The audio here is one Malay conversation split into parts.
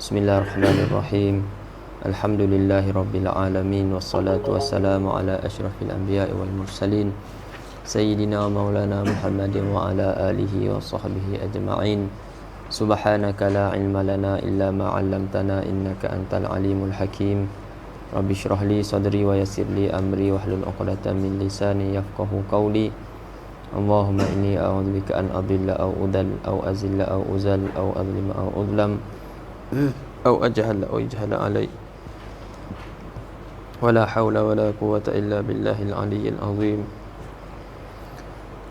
Bismillahirrahmanirrahim. Alhamdulillahi rabbil alamin, wassalatu wassalamu ala asyrafil anbiya'i wal mursalin sayyidina maulana Muhammadin wa ala alihi wa sahbihi ajma'in. Subhanaka la ilma lana illa ma 'allamtana innaka antal alimul hakim. Rabbi shrah li sadri wa yassir li amri wahlul 'uqdatam min lisani yafqahu qawli. Allahumma inni a'udzubika an adilla aw udal aw azilla aw uzal aw adlima aw udlam أو أجهل أو يجهل علي ولا حول ولا قوة إلا بالله العلي العظيم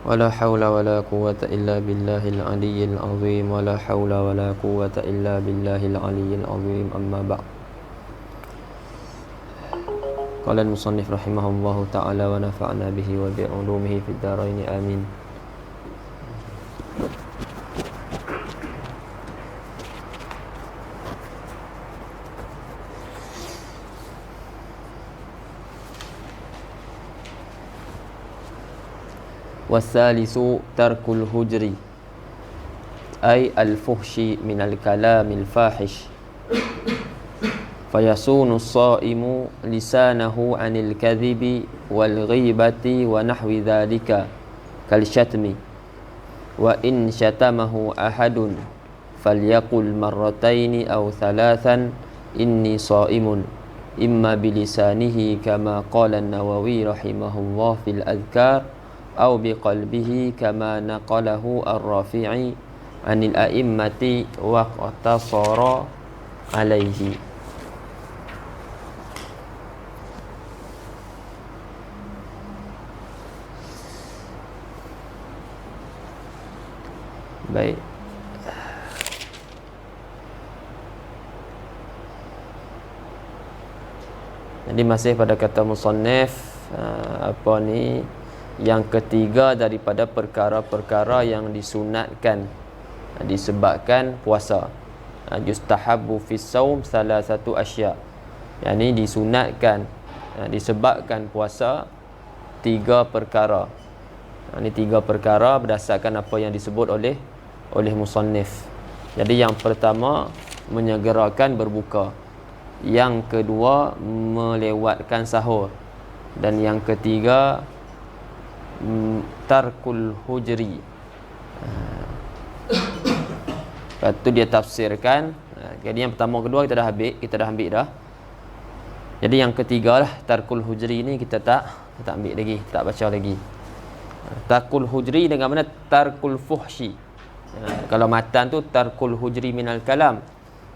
ولا حول ولا قوة إلا بالله العلي العظيم ولا حول ولا قوة إلا بالله العلي العظيم أما بعد. قال المصنف رحمه الله تعالى ونفعنا به وبعلومه في الدارين آمين. والثالث ترك الهجر أي الفحش من الكلام الفاحش فيصون الصائم لسانه عن الكذب والغيبة ونحو ذلك كالشتم وإن شتمه أحد فليقل مرتين أو ثلاثا إني صائم إما بلسانه كما قال النووي رحمه الله في الأذكار أو بقلبه كما نقله الرافعي عن الأئمة واقتصر عليه. Baik. Jadi masih pada kata musannif yang ketiga daripada perkara-perkara yang disunatkan disebabkan puasa. Yustahabbu fis saum salasatu asya. Yani disunatkan disebabkan puasa tiga perkara. Ini tiga perkara berdasarkan apa yang disebut oleh musannif. Jadi yang pertama menyegerakan berbuka. Yang kedua melewatkan sahur. Dan yang ketiga tarkul hujri. Lepas tu dia tafsirkan. Jadi yang pertama kedua kita dah ambil dah. Jadi yang ketiga lah tarkul hujri ni kita tak ambil lagi, tak baca lagi. Tarkul hujri dengan mana tarkul fuhshi. Kalau matan tu tarkul hujri minal kalam.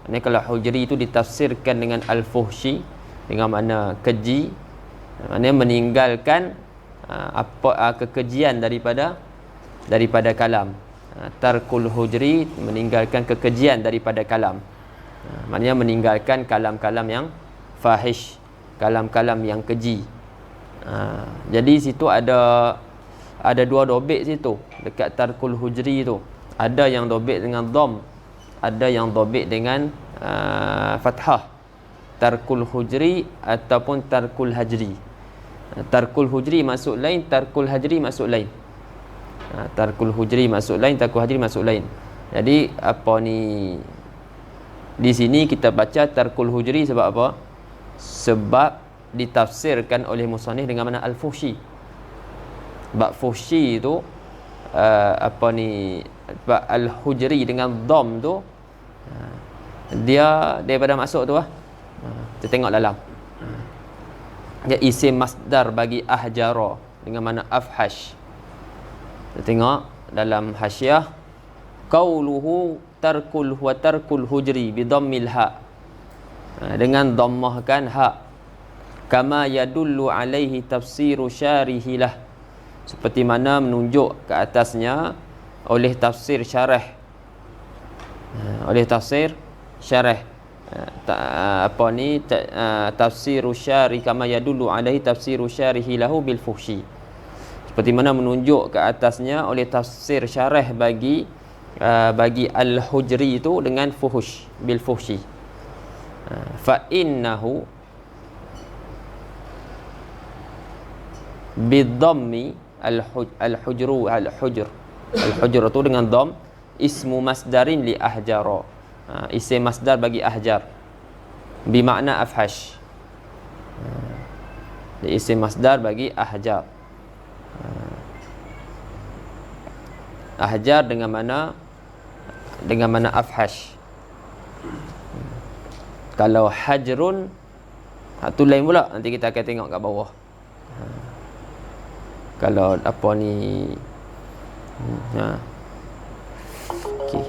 Ini kalau hujri itu ditafsirkan dengan al-fuhshi dengan makna keji. Maknanya meninggalkan kekejian daripada kalam. Tarkul hujri meninggalkan kekejian daripada kalam. Maknanya meninggalkan kalam-kalam yang fahish, kalam-kalam yang keji. Jadi situ ada dua dobit situ dekat tarkul hujri tu. Ada yang dobit dengan dom, ada yang dobit dengan fathah. Tarkul hujri ataupun tarkul hajri. Tarkul hujri masuk lain, tarkul hajri masuk lain. Tarkul hujri masuk lain, tarkul hajri masuk lain. Jadi di sini kita baca tarkul hujri sebab apa? Sebab ditafsirkan oleh musannif dengan mana al-fuhshi. Sebab fuhshi itu sebab al-hujri dengan dom tu dia daripada masuk tu kita tengok dalam. Dia isim masdar bagi ahjara dengan mana afhash. Kita tengok dalam hasyiah qauluhu tarkul hujri bi dhammil ha. Dengan dhammahkan ha. Kama yadullu alaihi tafsiru syarihilah. Seperti mana menunjuk ke atasnya oleh tafsir syarah. Tafsiru syari kama yadullu alaihi tafsiru syarihi lahu bil fuhshi. Seperti mana menunjuk ke atasnya oleh tafsir syarah bagi al-hujri itu dengan fuhush, bil fuhshi. Fa innahu bidhammi al-hujr itu dengan dham ismu masdarin li ahjara. Isim masdar bagi ahjar bimakna afhash. Isim masdar bagi ahjar. Ahjar dengan mana afhash. Kalau hajrun, tu lain pula, nanti kita akan tengok kat bawah. Kalau apa ni, okey.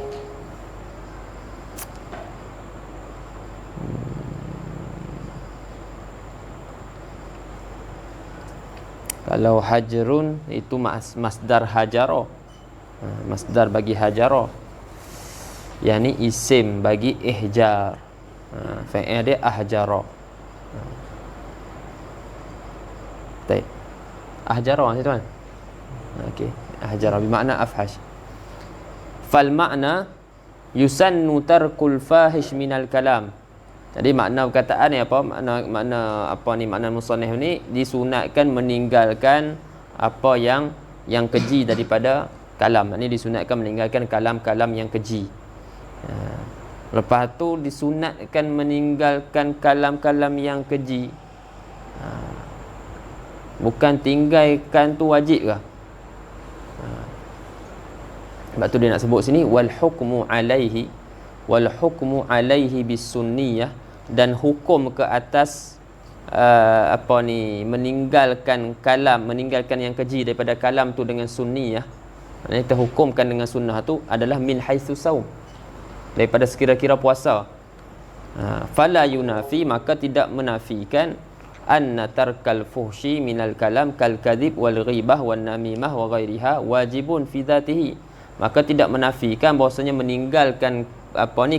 Kalau hajrun itu masdar hajara. Masdar bagi hajara. Yang ni isim bagi ihjar. Fa'il dia ahjara. Baik. Ahjara ni tuan. Okey, ahjara bermakna afhash. Fal makna yusannu tarkul fahish minal kalam. Jadi makna perkataan ni apa? Makna musannif ni disunatkan meninggalkan apa yang keji daripada kalam. Ini disunatkan meninggalkan kalam-kalam yang keji. Lepas tu disunatkan meninggalkan kalam-kalam yang keji. Bukan tinggalkan tu wajib ke? Sebab tu dia nak sebut sini wal hukmu alaihi bis sunniyah, dan hukum ke atas meninggalkan yang keji daripada kalam tu dengan sunniyah. Maksudnya kita hukumkan dengan sunnah tu adalah min haitsu saum, daripada sekira-kira puasa. Fala yunafi, maka tidak menafikan anna tarkal fuhshi minal kalam kal kadhib wal ghibah wan namimah wa ghairiha wajibun fi dzatihi. Maka tidak menafikan bahwasanya meninggalkan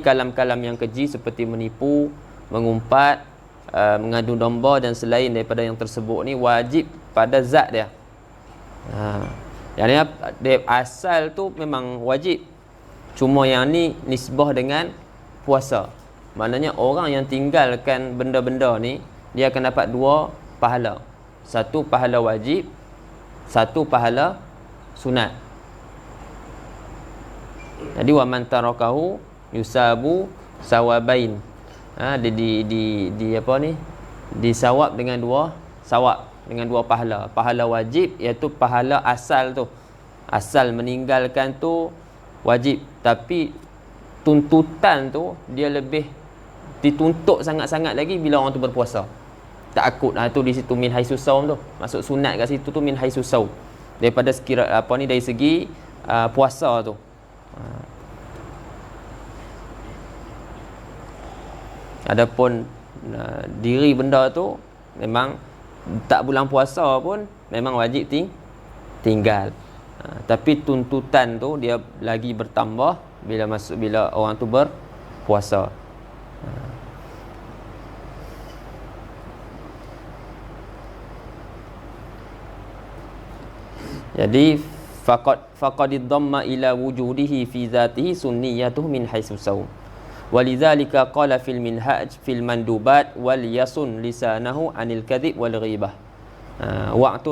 kalam-kalam yang keji seperti menipu, mengumpat, mengadu domba dan selain daripada yang tersebut ni wajib pada zat dia. Yang ni asal tu memang wajib. Cuma yang ni nisbah dengan puasa. Maknanya orang yang tinggalkan benda-benda ni, dia akan dapat dua pahala. Satu pahala wajib, satu pahala sunat. Jadi wa man tarakahu yusabu sawabain. Disawab dengan dua pahala. Pahala wajib iaitu pahala asal tu. Asal meninggalkan tu wajib, tapi tuntutan tu dia lebih dituntut sangat-sangat lagi bila orang tu berpuasa. Takut tu di situ min haitsu saum tu. Maksud sunat kat situ tu min haitsu saum. Daripada dari segi puasa tu. Adapun diri benda tu memang tak bulan puasa pun memang wajib tinggal. Tapi tuntutan tu dia lagi bertambah bila orang tu berpuasa. Jadi faqad dhamma ila wujudihi fi dzatihi sunniyatuhu min haitsu saum. Walidzalika qala fil minhaj fil mandubat wal yasun lisanahu anil kadhib wal ghibah.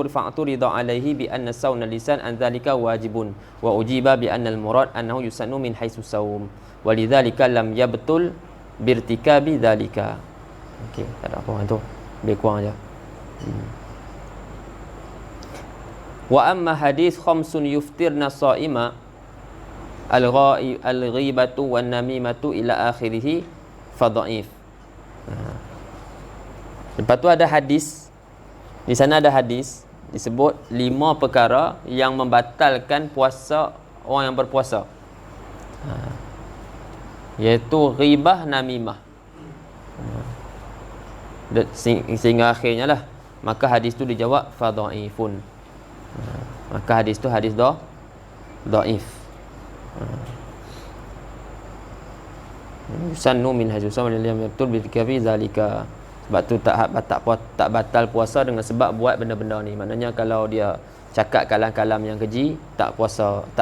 Fa'turida alaihi bi anna sauna lisan an dzalika wajibun wa ujiba bi anna al murad annahu yusannu min haitsu saum. Walidzalika lam yabtul birtikabi dzalika. Okey, tak ada apa tu. Lebih kurang aja. Wa amma hadis khamsun yuftirna shaima al-ghibatu wan namimatu ila akhirih fa dhaif. Lepas tu ada hadis. Di sana ada hadis disebut 5 perkara yang membatalkan puasa orang yang berpuasa. Iaitu ghibah, namimah. Sehingga akhirnya lah, maka hadis tu dijawab fa dhaifun. Maka hadis tu hadis dhaif. Sannu min hajusam lillahi betul bi zalika. Sebab tu tak batal puasa dengan sebab buat benda-benda ni. Maknanya kalau dia cakap kalam-kalam yang keji, tak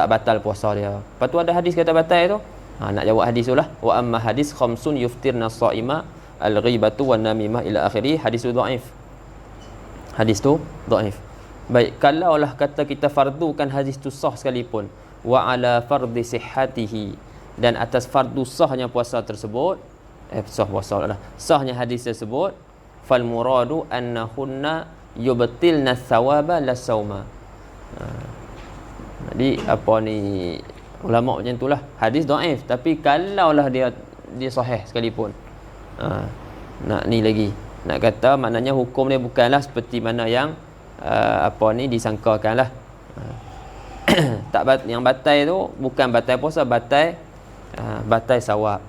batal puasa dia. Lepas tu ada hadis kata batal tu. Nak jawab hadis tu lah. Wa amma hadis khamsun yuftirna shaima al-ghibatu wan namimah ila akhirih. Hadis tu dhaif. Hadis tu dhaif. Baik, kalaulah kata kita fardukan hadis tu sah sekalipun, wa ala fardi sihhatihi, dan atas fardu sahnya puasa tersebut, sahnya hadis tersebut, fal muradu annahunna yubtilna thawaba las-sauma. Jadi apa ni, ulama macam itulah, hadis dhaif tapi kalaulah dia sahih sekalipun, nak ni lagi nak kata maknanya hukum dia bukanlah seperti mana yang disangkakanlah. Yang batal tu bukan batal puasa, batal sawab.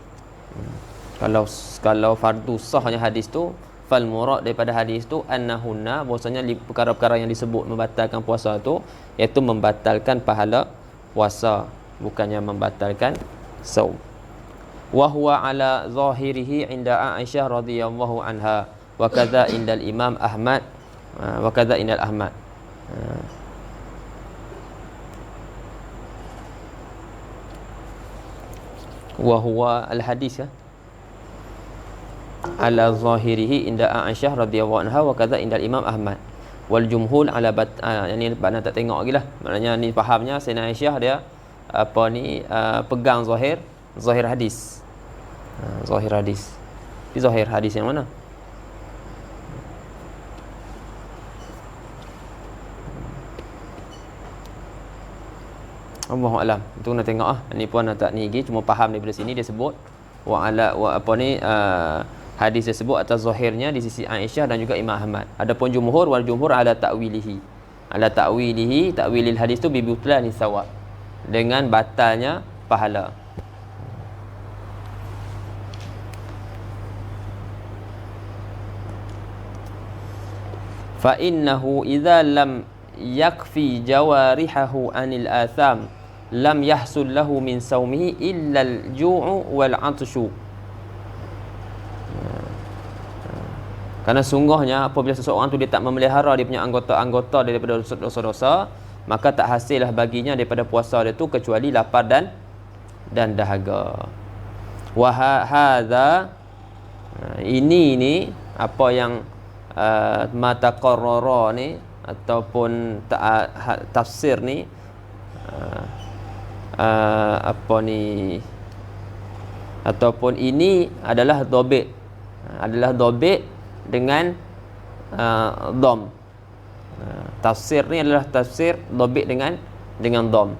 Kalau fardu sahnya hadis tu, fal murad daripada hadis tu annahunna, bahwasanya perkara-perkara yang disebut membatalkan puasa tu iaitu membatalkan pahala puasa, bukannya membatalkan saum. Wa huwa ala zahirihi inda Aisyah radhiyallahu anha wa kadza indal Imam Ahmad wa kadza indal Ahmad. Wa huwa al hadis ya ala zahirihi inda Aisyah radhiyallahu anha wa kadza indal Imam Ahmad wal jumhur ala yani makna tak tengok lagi lah, maknanya ni fahamnya Sayyidina Aisyah dia pegang zahir hadis. Zahir hadis. Di zahir hadis yang mana? Allahu a'lam. Itu nak tengok Ni puan tak ni lagi, cuma faham daripada sini dia sebut hadis tersebut atas zahirnya di sisi Aisyah dan juga Imam Ahmad. Adapun jumhur, wal jumhur ala ta'wilihi. Ta'wilil hadis tu bi butlani thawab, dengan batalnya pahala. Fa innahu idza lam yakfi jawarihahu anil atham lam yahsul lahu min saumihi illa al-ju'u wal 'atshu. Karena sungguhnya apabila seseorang tu dia tak memelihara dia punya anggota-anggota daripada dosa-dosa, maka tak hasillah baginya daripada puasa dia tu kecuali lapar dan dahaga. Wa hadza, ini apa yang mata qarrara ni ataupun tafsir ni ataupun ini adalah dhabit dengan dham. Tafsir ni adalah tafsir dhabit dengan dham.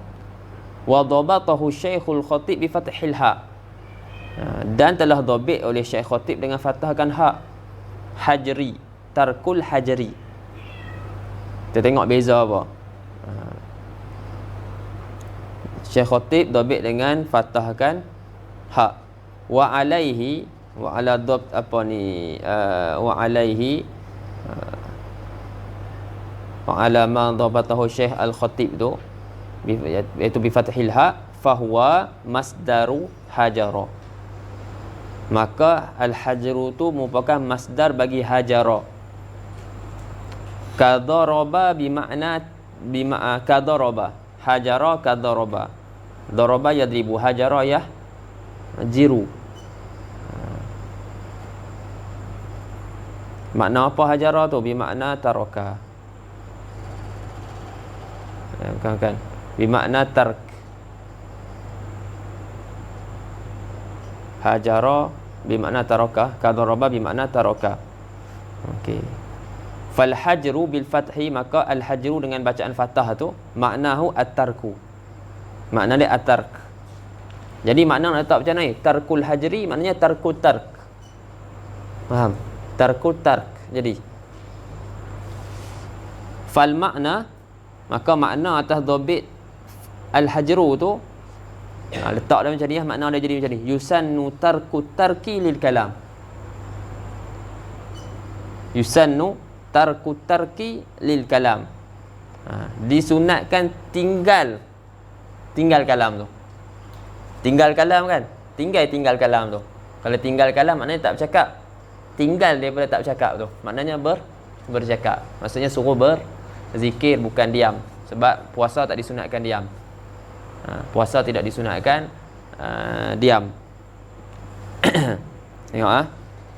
Wa dhabatahu Syekhul Khatib bi fathil ha, dan telah dhabit oleh Syekh Khatib dengan fathahkan ha. Hajri, tarkul hajri. Kita tengok beza apa. Syekh Khatib dhabit dengan fathahkan ha. Wa alaihi, wa ala dhabt wa alaihi wa ala ma dhabatahu Syekh Al-Khatib tu iaitu bi fathil ha, fahuwa masdaru hajara. Maka al-hajru tu merupakan masdar bagi hajara. Kadaraba bimakna kadaraba, hajara kadaraba. Daraba yadribu, hajara jiru. Makna apa hajara tu? Bimakna taraka. Bukan. Bimakna tark. Hajara bimakna taraka, kadaraba bimakna taraka. Okey. Fal hajru bil fathi, maka al hajru dengan bacaan fathah tu maknahu at-tarku. Makna dia at-tark. Jadi makna nak letak macam ni, tarkul hajri maknanya tarkul tark. Faham? Tarkul tark. Jadi fal makna, maka makna atas dhabit al hajru tu letak dia macam ni, makna dia jadi macam ni, yusannu tarku tarki lil kalam. Yusannu tarku tarki lil kalam. Disunatkan tinggal kalam tu. Tinggal kalam kan? Tinggal kalam tu. Kalau tinggal kalam maknanya tak bercakap. Tinggal daripada tak bercakap tu maknanya bercakap. Maksudnya suruh berzikir, bukan diam. Sebab puasa tak disunatkan diam. Puasa tidak disunatkan diam. Tengok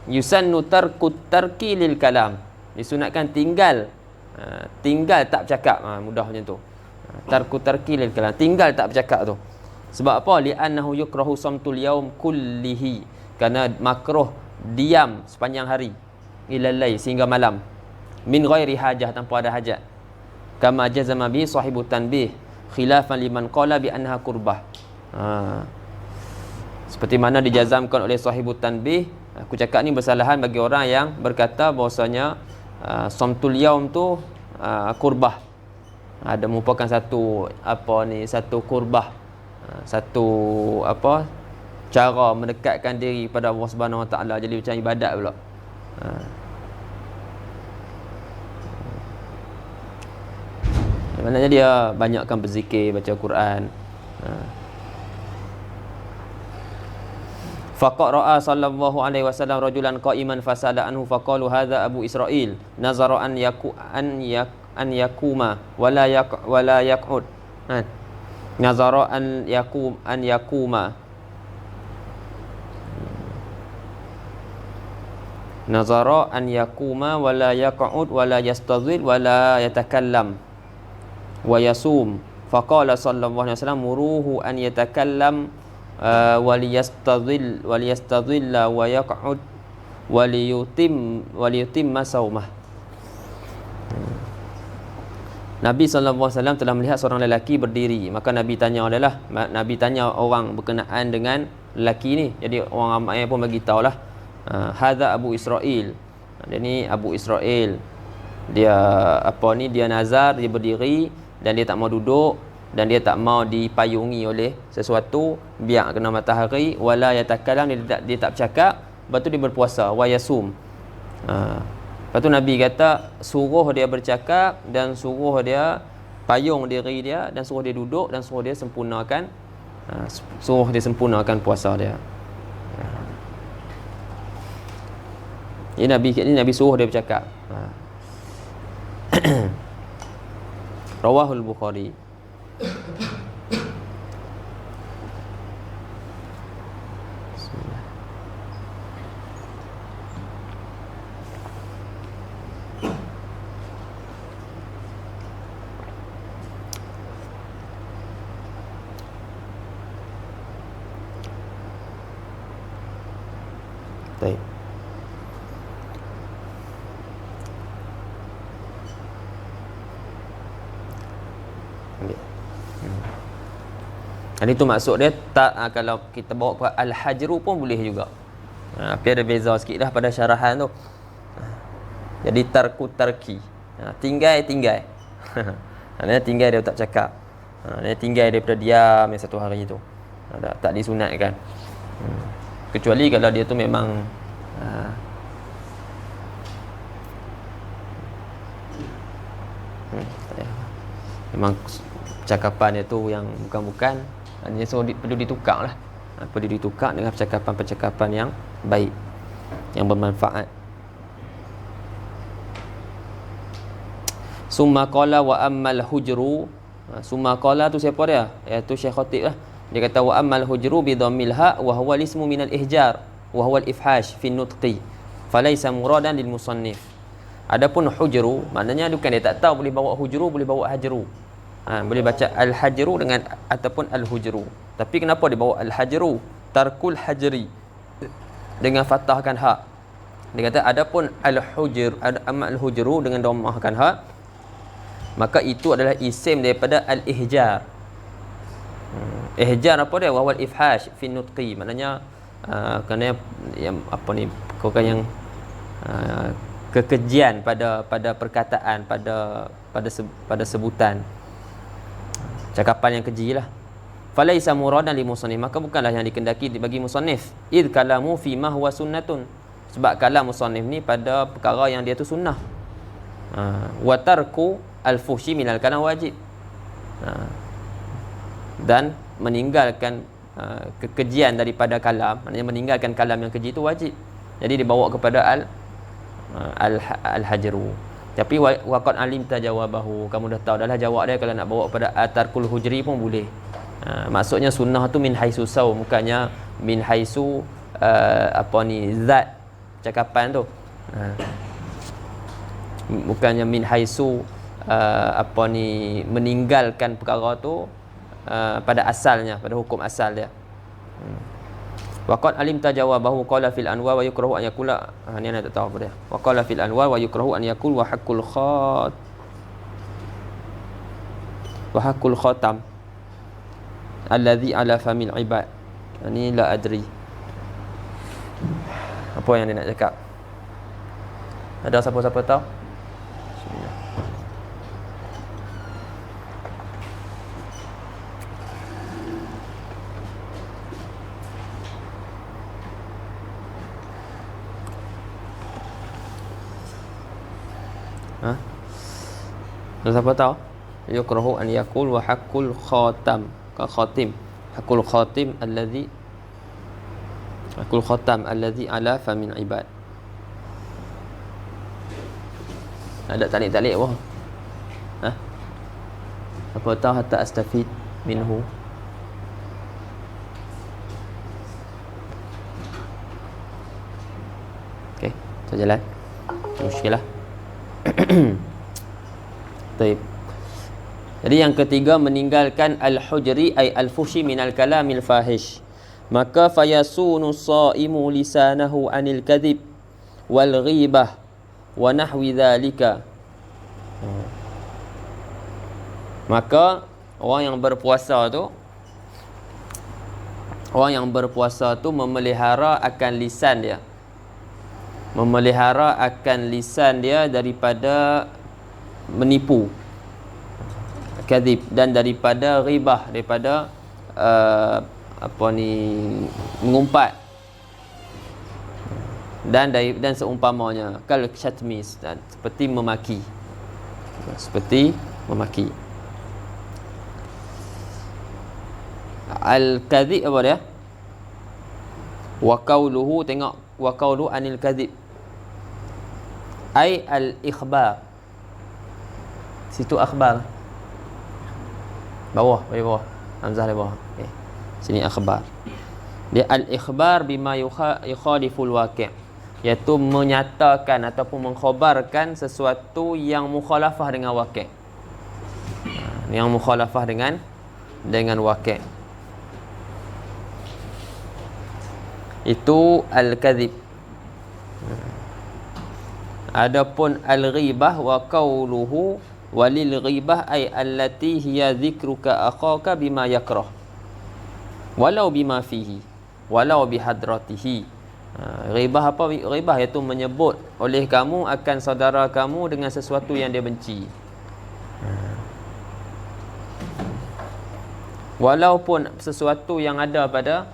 yusannu tarku tarki lil kalam. Disunatkan tinggal tak bercakap. Mudah macam tu. Tarku tarki lil kalam, tinggal tak bercakap tu. Sebab apa? Li'annahu yukrahu samtul yaum kullihi, kerana makruh diam sepanjang hari, ilal lail, sehingga malam, min ghairi hajah, tanpa ada hajat. Kama jazama bi sahibu tanbih khilafan liman qala bi annaha qurbah. Seperti mana dijazamkan oleh sahibu tanbih. Aku cakap ni bersalahan bagi orang yang berkata bahawasanya samtul yaum tu qurbah, ada merupakan satu satu qurbah, satu cara mendekatkan diri pada Allah Subhanahu Wa Taala, jadi macam ibadat pula. Maknanya dia banyakkan berzikir, baca Quran. Faqad ra'a sallallahu alaihi wasallam rajulan qa'iman fasala anhu faqalu hadza Abu Israil nazara an yakuma wala yaq'ud. Nazara an yakuma. Nazara an yakuma wala yaq'ud wala yastadhil wala yatakallam wa yasum. Faqala sallallahu alaihi wasallam muruhu an yatakallam waliyastadhilla wa yaq'ud waliyutimma saumah. Nabi SAW telah melihat seorang lelaki berdiri, maka Nabi tanya orang berkenaan dengan lelaki ni. Jadi orang ramai pun bagi tahulah, hadza Abu Israil, dia ni Abu Israil, dia dia nazar, dia berdiri dan dia tak mau duduk, dan dia tak mau dipayungi oleh sesuatu, biar kena matahari, wala yatakalam, dia tak bercakap. Lepas tu dia berpuasa, wa yasum. Lepas tu Nabi kata suruh dia bercakap dan suruh dia payung diri dia dan suruh dia duduk dan suruh dia sempurnakan puasa dia. Ini Nabi suruh dia bercakap. Rawahul Bukhari. Baik. Dan itu maksud dia tak, kalau kita bawa ke al-hajru pun boleh juga. Tapi ada beza sikit dah pada syarahan tu. Jadi tarki. Tinggal. Maknanya tinggal dia tak cakap. Dia tinggal daripada diam yang satu hari tu. Tak disunatkan. Kecuali kalau dia tu memang memang cakapan dia tu yang bukan-bukan, hanya perlu ditukar lah. Perlu ditukar dengan percakapan yang baik, yang bermanfaat. Summa qala wa ammal hujru. Summa qala tu siapa dia? Iaitu Syekh Khatib lah. Dia kata wa ammal hujru bi dhammil ha wa huwa ismu min al ihjar wa huwa al ifhash fi nutqi falaysa muradan lil musannif. Adapun hujru, maknanya bukan dia tak tahu boleh bawa hujru, boleh bawa hajru. Boleh baca al hajru dengan ataupun al hujru. Tapi kenapa dia bawa al hajru? Tarkul hajri, dengan fathahkan ha. Dia kata adapun al hujr, al hujru dengan dhammahkan ha, maka itu adalah isim daripada al ihjar. Ihjar apa dia? Wawal ifhash fi nutqi, maknanya kerana yang yang kekejian pada perkataan, pada sebutan, cakapan yang keji lah. Falaisa muradan li musannif, maka bukanlah yang dikendaki bagi musannif. Id kalamu fi ma huwa sunnatun, sebab kalam musannif ni pada perkara yang dia tu sunnah. Wa tarku al-fuhshi minal kalam wajib, dan meninggalkan kekejian daripada kalam, maknanya meninggalkan kalam yang keji itu wajib. Jadi dibawa kepada al-hajru. Tapi waqad alimta jawabahu, kamu dah tahu dah lah jawab dia. Kalau nak bawa kepada atarkul hujri pun boleh. Maksudnya sunnah tu min haisu saw, bukannya min haisu zat cakapan tu. Bukannya min haisu meninggalkan perkara tu pada asalnya, pada hukum asal dia. Waqad alimta jawabahu qala fil anwa wa yukrahu an yakula, ni ana tak tahu apa dia. Wa qala fil anwa wa yukrahu an yakul wa haqqul khatam alladhi ala famil ibad. Ni la adri. Apa yang dia nak cakap? Ada siapa-siapa tahu? Ada siapa tahu? Yukrahu an yakul wa haqqul khatam, ka khatim. Haqqul khatim alladhi ala famin ibad. Ada talik-talik apa? Apa tahu hatta astafid minhu? Okey, kita jalan. Muskilah. Baik. Jadi yang ketiga, meninggalkan al-hujri ay al-fushi minal kalamil fahish. Maka fayasunu shaimu lisanahu anil kadhib wal ghibah wa nahwi dhalika. Maka orang yang berpuasa tu memelihara akan lisan dia. Memelihara akan lisan dia daripada menipu, kadhib, dan daripada ghibah, daripada mengumpat, dan seumpamanya, kal syatmis, dan seperti memaki. Al-kadhib apa dia? Wa qawluhu, tengok, wa qawlu anil kadhib ay al-ikhbar. Situ akhbar. Bawah, hamzah di bawah. Okay. Sini akhbar. Dia al-ikhbar bima yukhaliful waqi', iaitu menyatakan ataupun mengkhabarkan sesuatu yang mukhalafah dengan waqi'. Yang mukhalafah dengan waqi'. Itu al-kadhib. Adapun al-ghibah wa qawluhu walil ghibah ay allati hiya dhikruka akhaka bima yakrah walau bima fihi walau bihadratihi. Ghibah apa? Ghibah iaitu menyebut oleh kamu akan saudara kamu dengan sesuatu yang dia benci, walaupun sesuatu yang ada pada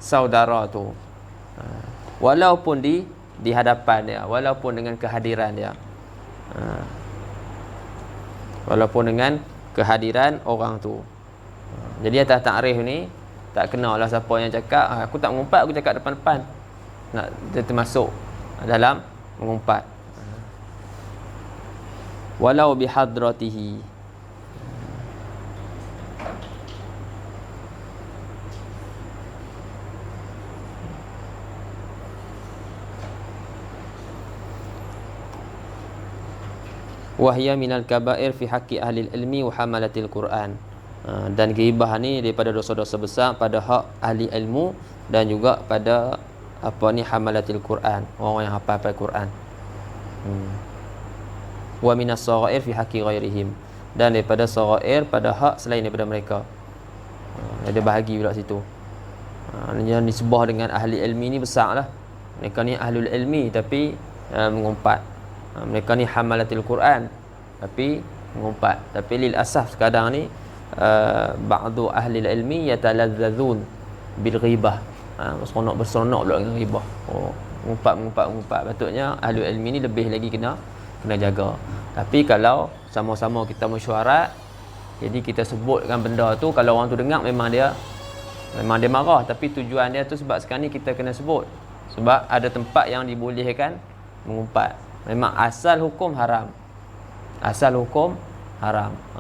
saudara tu, walaupun di hadapan dia, walaupun dengan kehadiran dia, walaupun dengan kehadiran orang tu. Jadi atas takrif ni tak kenalah siapa yang cakap aku tak mengumpat, aku cakap depan-depan, nak dia termasuk dalam mengumpat. Walau bihadratihi. Wahya minal kabair fi haqqi ahli ilmi wa hamalatil Quran. Dan ghibah ni daripada dosa-dosa besar pada hak ahli ilmu dan juga pada hamalatil Quran, orang yang hafal Quran. Wa minas saghair fi haqqi ghairihim, dan daripada saghair pada hak selain daripada mereka. Ada bahagi pula situ. Yang disebah dengan ahli ilmi ni besarlah. Mereka ni ahlul ilmi tapi mengumpat. Mereka ni hamalatil Quran tapi mengumpat. Tapi lil asaf sekadang ni ba'du ahli ilmi yatalazzazun bil ghibah. Berseronok pula dengan ghibah. Mengumpat. Patutnya ahli ilmi ni lebih lagi kena jaga. Tapi kalau sama-sama kita mesyuarat, jadi kita sebutkan benda tu, kalau orang tu dengar memang dia marah, tapi tujuan dia tu sebab sekarang ni kita kena sebut. Sebab ada tempat yang dibolehkan mengumpat. Memang asal hukum haram.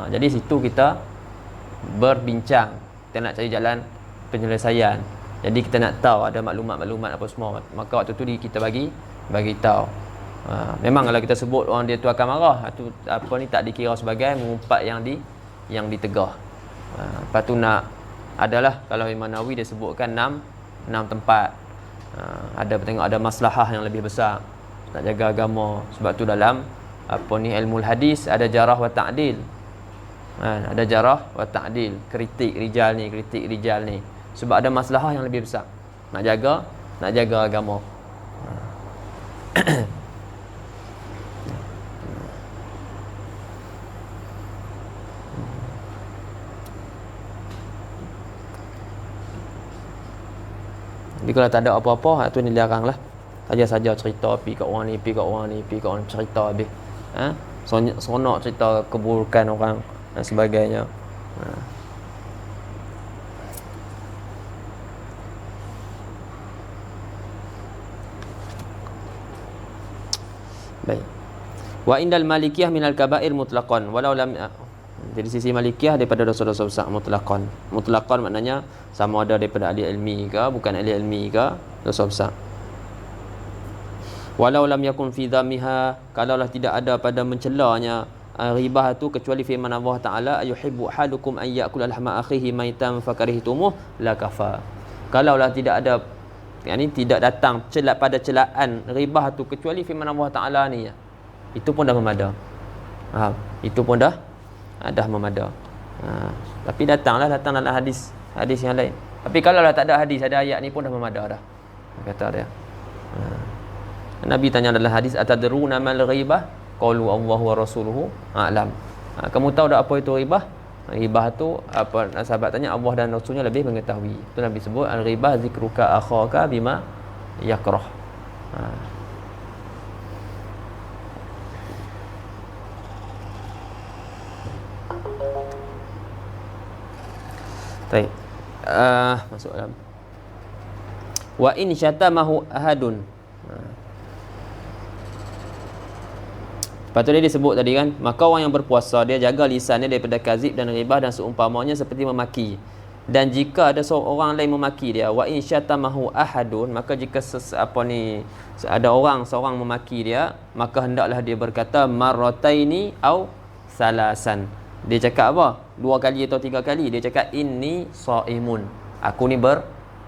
Jadi situ kita berbincang, kita nak cari jalan penyelesaian. Jadi kita nak tahu ada maklumat-maklumat apa semua, maka waktu tu kita bagi tahu. Memang kalau kita sebut orang dia tu akan marah, tu tak dikira sebagai mengumpat yang ditegah. Lepas tu nak adalah kalau Imam Nawawi dia sebutkan 6 tempat. Ada tengok ada maslahah yang lebih besar nak jaga agama. Sebab tu dalam ilmu hadis ada jarah wa ta'dil. Ada jarah wa ta'dil, kritik rijal ni. Sebab ada maslahah yang lebih besar. Nak jaga agama. Jadi kalau tak ada apa-apa, tu ni dilaranglah. Saja cerita pi kat orang ni, cerita habis. Seronok cerita keburukan orang dan sebagainya. Baik. Wa indal malikiyah minal kaba'ir mutlaqan walau lam. Jadi sisi malikiyah daripada dosa-dosa besar mutlaqan. Mutlaqan maknanya sama ada daripada ahli ilmi ke bukan ahli ilmi ke dosa besar. Walau lam yakun fi dhammiha, kalaulah tidak ada pada mencelanya ribah tu kecuali firman Allah Taala ayuhibbu halukum an ya'kula lahma akhihi maitan fakarihtumuh la kafa. Kalaulah tidak ada tidak datang pada celaan ribah tu kecuali firman Allah Taala ni, itu pun dah memada. Itu pun dah memada. Tapi datang dalam hadis yang lain. Tapi kalau tak ada hadis, ada ayat ni pun dah memada dah. Kata dia. Nabi tanya dalam hadis atadruna mal ghibah? Qalu Allahu wa rasuluhu a'lam. Kamu tahu tak apa itu ghibah? Ghibah tu apa, sahabat tanya, Allah dan Rasulnya lebih mengetahui. Itu Nabi sebut al-ghibah zikruka akhaka bima yakrah. Baik. Masuk dalam. Wa in syatamahu ahadun. Lepas tu dia disebut tadi kan, maka orang yang berpuasa dia jaga lisannya daripada kazib dan ghibah dan seumpamanya seperti memaki. Dan jika ada seorang lain memaki dia, wa in syatamahu ahadun, maka jika ada seorang memaki dia, maka hendaklah dia berkata marrataini au salasan. Dia cakap apa? 2 kali atau 3 kali. Dia cakap inni shaimun. Aku ni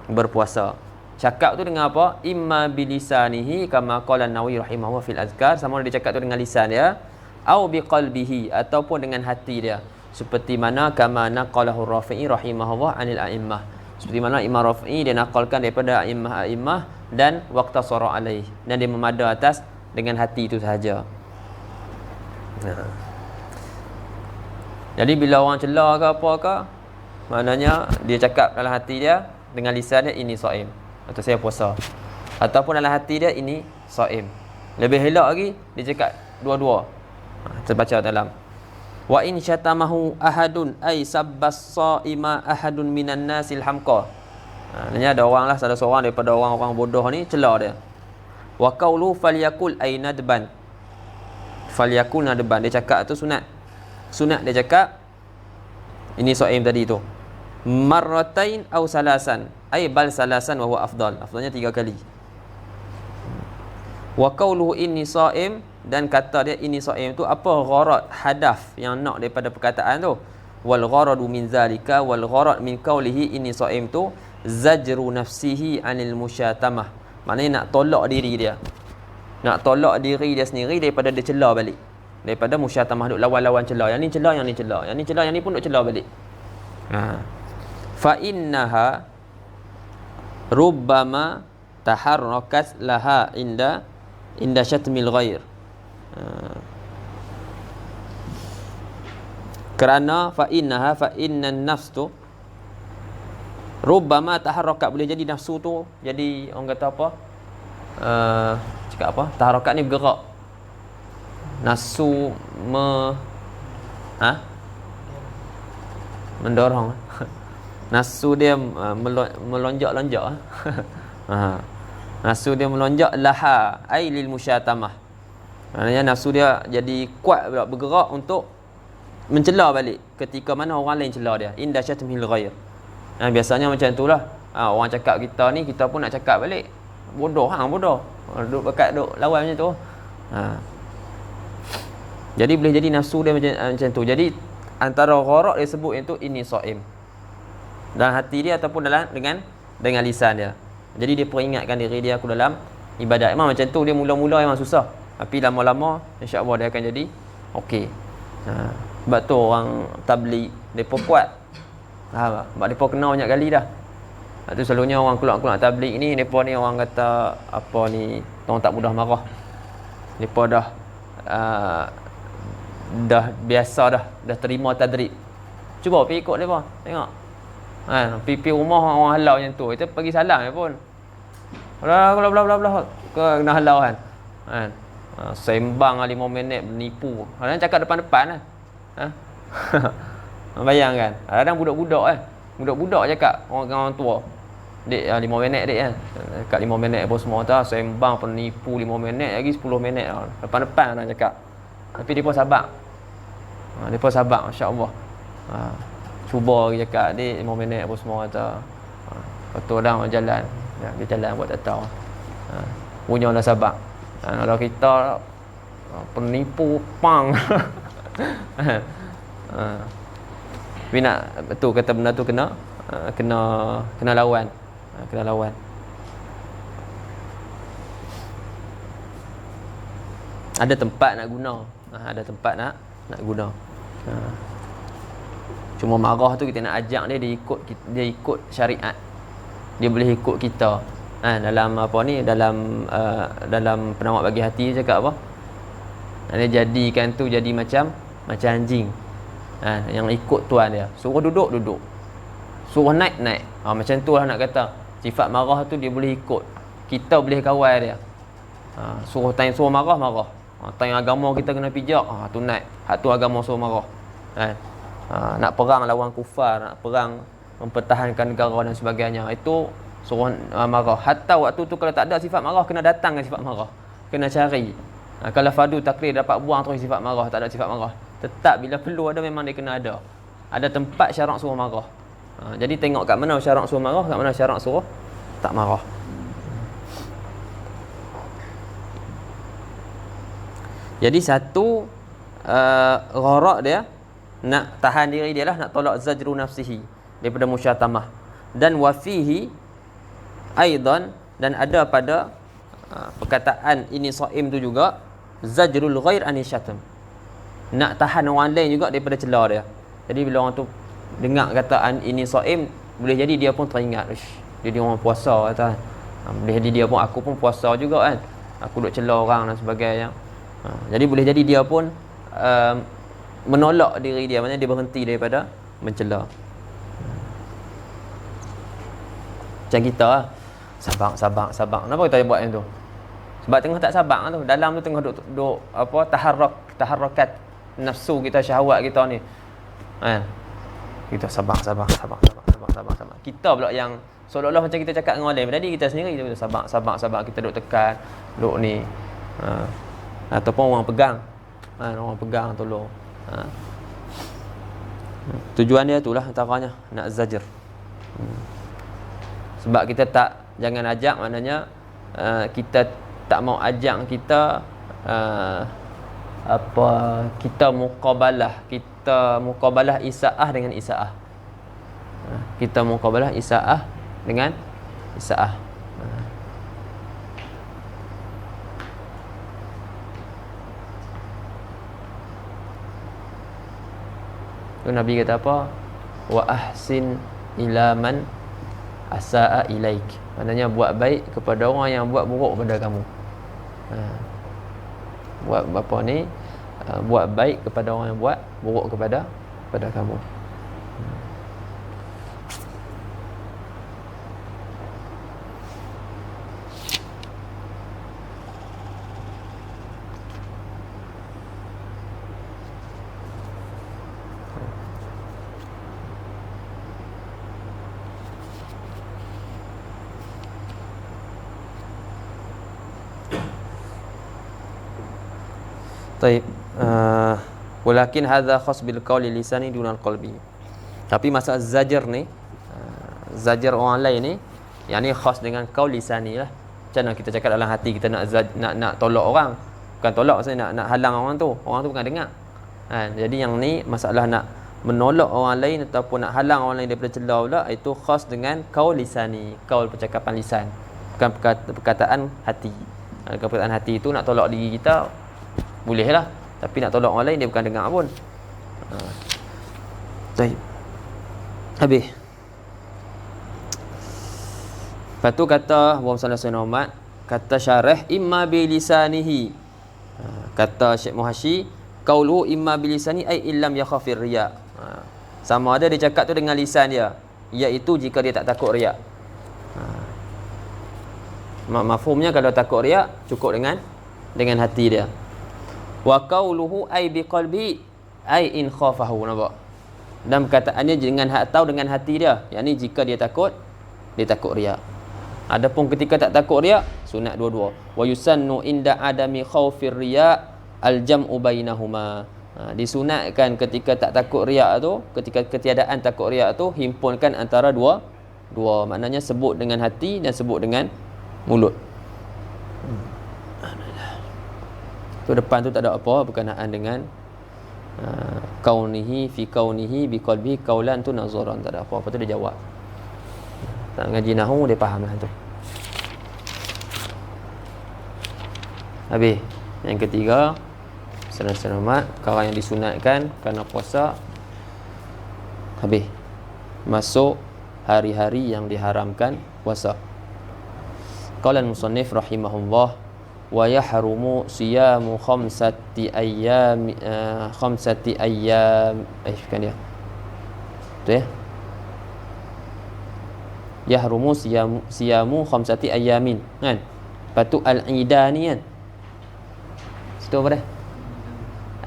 berpuasa. Cakap tu dengan apa? Imma bilisanihi kama qala an-Nawawi rahimahullah fil azkar, sama ada dia cakap tu dengan lisan dia, au biqalbihi, ataupun dengan hati dia. Seperti mana kama naqalahu Rafi'i rahimahullah anil a'immah. Seperti mana Imam Rafi'i dia naqalkan daripada a'immah dan waqtasara alaih, dan dia memada atas dengan hati itu sahaja. Jadi bila orang celah ke apa ke, maknanya dia cakap dalam hati dia, dengan lisan dia ini shaim, atau saya puasa, ataupun dalam hati dia ini shaim. Lebih elok lagi dia cakap dua-dua. Terbaca dalam wa in syatamahu ahadun ay sabbas shaima ahadun minan nasil hamqa. Maknanya ada orang lah, salah seorang daripada orang-orang bodoh ni celah dia. Wa qaulu falyakul ay nadban. Falyakul nadban, dia cakap tu sunat dia cakap ini shaim tadi tu. Marratain au salasan ay bal salasan wa huwa afdal. Afdalnya 3 kali. Wa qauluhu inni shaim, dan kata dia ini shaim tu apa gharad, hadaf yang nak daripada perkataan tu. Wal gharadu min zalika, wal gharad min qaulihi inni shaim tu zajru nafsihi anil musyatamah. Maknanya nak tolak diri dia. Nak tolak diri dia sendiri daripada dia celah balik. Daripada musyatamah, duk lawan-lawan celah. Yang ni celah, yang ni celah. Yang ni celah, yang ni pun duk celah balik. Fa innaha rubbama taharrakat laha inda syatmil ghair. Kerana fa innan nafs tu rubbama taharrakat, boleh jadi nafsu tu jadi, orang kata apa, cakap apa, taharrakat ni bergerak. Nafsu mendorong. Nafsu dia melonjak-lonjak. Nafsu dia melonjak laha ai lil musyatamah. Maknanya nafsu dia jadi kuat pula, bergerak untuk mencela balik ketika mana orang lain cela dia. Inda syatmil ghair. Biasanya macam itulah. Orang cakap kita ni, kita pun nak cakap balik. Bodoh, bodoh. Duduk dekat duk lawan macam tu. Jadi boleh jadi nafsu dia macam tu. Jadi antara gharak dia sebut itu ini shaim. Dalam hati dia ataupun dengan lisan dia. Jadi dia peringatkan diri dia aku dalam ibadat. Memang macam tu, dia mula-mula memang susah. Tapi lama-lama insya-Allah dia akan jadi okey. Sebab tu orang tabligh depa kuat. Sebab depa kena banyak kali dah. Tu selalunya orang keluar tabligh ni, depa ni orang kata apa ni, orang tak mudah marah. Depa dah biasa dah terima tadrib. Cuba pergi ikut depa, tengok. Pipi rumah orang halau macam tu, kita pergi salam je pun. Bla kena halau kan. Sembang 5 minit menipu. Kadang cakap depan-depan lah. Bayangkan. Kadang budak-budak budak-budak cakap orang tua. Dek 5 minit dek kan. Dekat 5 minit apa semua tu sembang penipu 5 minit lagi 10 minit lah. Depan-depan orang cakap. Tapi depa sabar. Depa sabar masya-Allah. Cuba lagi cakap dek 5 minit apa semua tu. Lepas tu dah jalan. Dia jalan buat tak tahu. Punya dah sabar. Kalau kita penipu pang. Tapi nak betul kata benda tu kena lawan. Kena lawan. Ada tempat nak guna. Ada tempat nak guna. Cuma marah tu kita nak ajak dia ikut syariat. Dia boleh ikut kita. Dalam apa ni, dalam penawak bagi hati dia cakap apa? Dia jadikan tu jadi macam anjing. Yang ikut tuan dia. Suruh duduk. Suruh naik. Macam tu lah nak kata. Sifat marah tu dia boleh ikut. Kita boleh kawal dia. Suruh marah. Tanya agama kita kena pijak. Tu naik. Hak tu agama suruh marah. Nak perang lawan kufar, nak perang mempertahankan negara dan sebagainya, itu suruh marah. Hatta waktu tu kalau tak ada sifat marah, kena datang dengan sifat marah. Kena cari. Kalau fardu takrir dapat buang terus sifat marah, tak ada sifat marah. Tetap bila perlu ada, memang dia kena ada. Ada tempat syarak suruh marah. Jadi tengok kat mana syarak suruh marah, kat mana syarak suruh tak marah. Jadi satu gharak dia nak tahan diri dia lah, nak tolak zajru nafsihi daripada musyatamah. Dan wafihi aidan, dan ada pada perkataan ini shaim tu juga zajrul ghair anisyatam, nak tahan orang lain juga daripada celah dia. Jadi bila orang tu dengar kataan ini shaim, boleh jadi dia pun teringat, dia orang puasa kata. Boleh jadi dia pun, aku pun puasa juga kan, aku duk celah orang dan sebagainya. Jadi boleh jadi dia pun menolak diri dia, maknanya dia berhenti daripada mencela. Macam kita lah, sabar. Kenapa kita buat macam tu? Sebab tengah tak sabar tu, dalam tu tengah duk apa, taharrakat nafsu kita, syahwat kita ni. Kita sabar. Kita pula yang seolah-olah macam kita cakap dengan orang lain, tadi kita sendiri kita sabar, kita duk tekan, duk ni. Ataupun orang pegang tolong. Tujuan dia itulah antaranya nak zajr. Sebab kita jangan ajak, maknanya kita tak mau ajak kita kita muqabalah isaah dengan isaah. Kita muqabalah isaah dengan isaah. Nabi kata apa? Wa ahsin ila man asaa ilaik. Maknanya buat baik kepada orang yang buat buruk kepada kamu. Buat apa ni? Buat baik kepada orang yang buat buruk kepada kamu. Baik. Walakin hadza khas bil qawli lisani dunal qalbi. Tapi masalah zajr ni, zajr orang lain ni, yang ni khas dengan qaul lisani lah. Macam mana kita cakap dalam hati kita nak tolak orang. Bukan tolak, maksudnya nak halang orang tu. Orang tu bukan dengar. Jadi yang ni masalah nak menolak orang lain ataupun nak halang orang lain daripada celah pula, itu khas dengan qaul lisani, qaul percakapan lisan, bukan perkataan hati. Perkataan hati itu nak tolak diri kita boleh lah, tapi nak tolak orang lain dia bukan dengar pun. Baik. Habis. Lepas tu kata Muhammad sallallahu alaihi wasallam, kata syarah imma bilisanihi. Kata Syekh Muhashi, qaulu imma bilisani ai illam yakhafir riya. Sama ada dia cakap tu dengan lisan dia, iaitu jika dia tak takut riak. Mafhumnya kalau takut riak cukup dengan hati dia. Wa qauluhu ai biqalbi ai in khafahu, nampak? Dan perkataannya dengan dengan hati dia, yakni jika dia takut riak. Adapun ketika tak takut riak, sunat dua-dua. Wa yusannu inda adami khaufir riya al-jam'u bainahuma. Disunatkan ketika tak takut riak tu, ketika ketiadaan takut riak tu, himpunkan antara dua. Maknanya sebut dengan hati dan sebut dengan mulut. Tu depan tu tak ada apa berkenaan dengan kaunihi fi kaunihi bi qalbi qaulan tu nazaran, tak ada apa-apa tu dia jawab. Tak ngaji nahwu dia faham lah tu. Habis. Yang ketiga, sunat perkara yang disunatkan kerana puasa. Habis. Masuk hari-hari yang diharamkan puasa. Qala al-musannif rahimahullah, wa yahrumu siyamu khamsati ayyam kan dia. Tu ya. Yahrumu siyamu khamsati ayyamin, kan? Lepas tu al-idani, kan? Situ apa dah?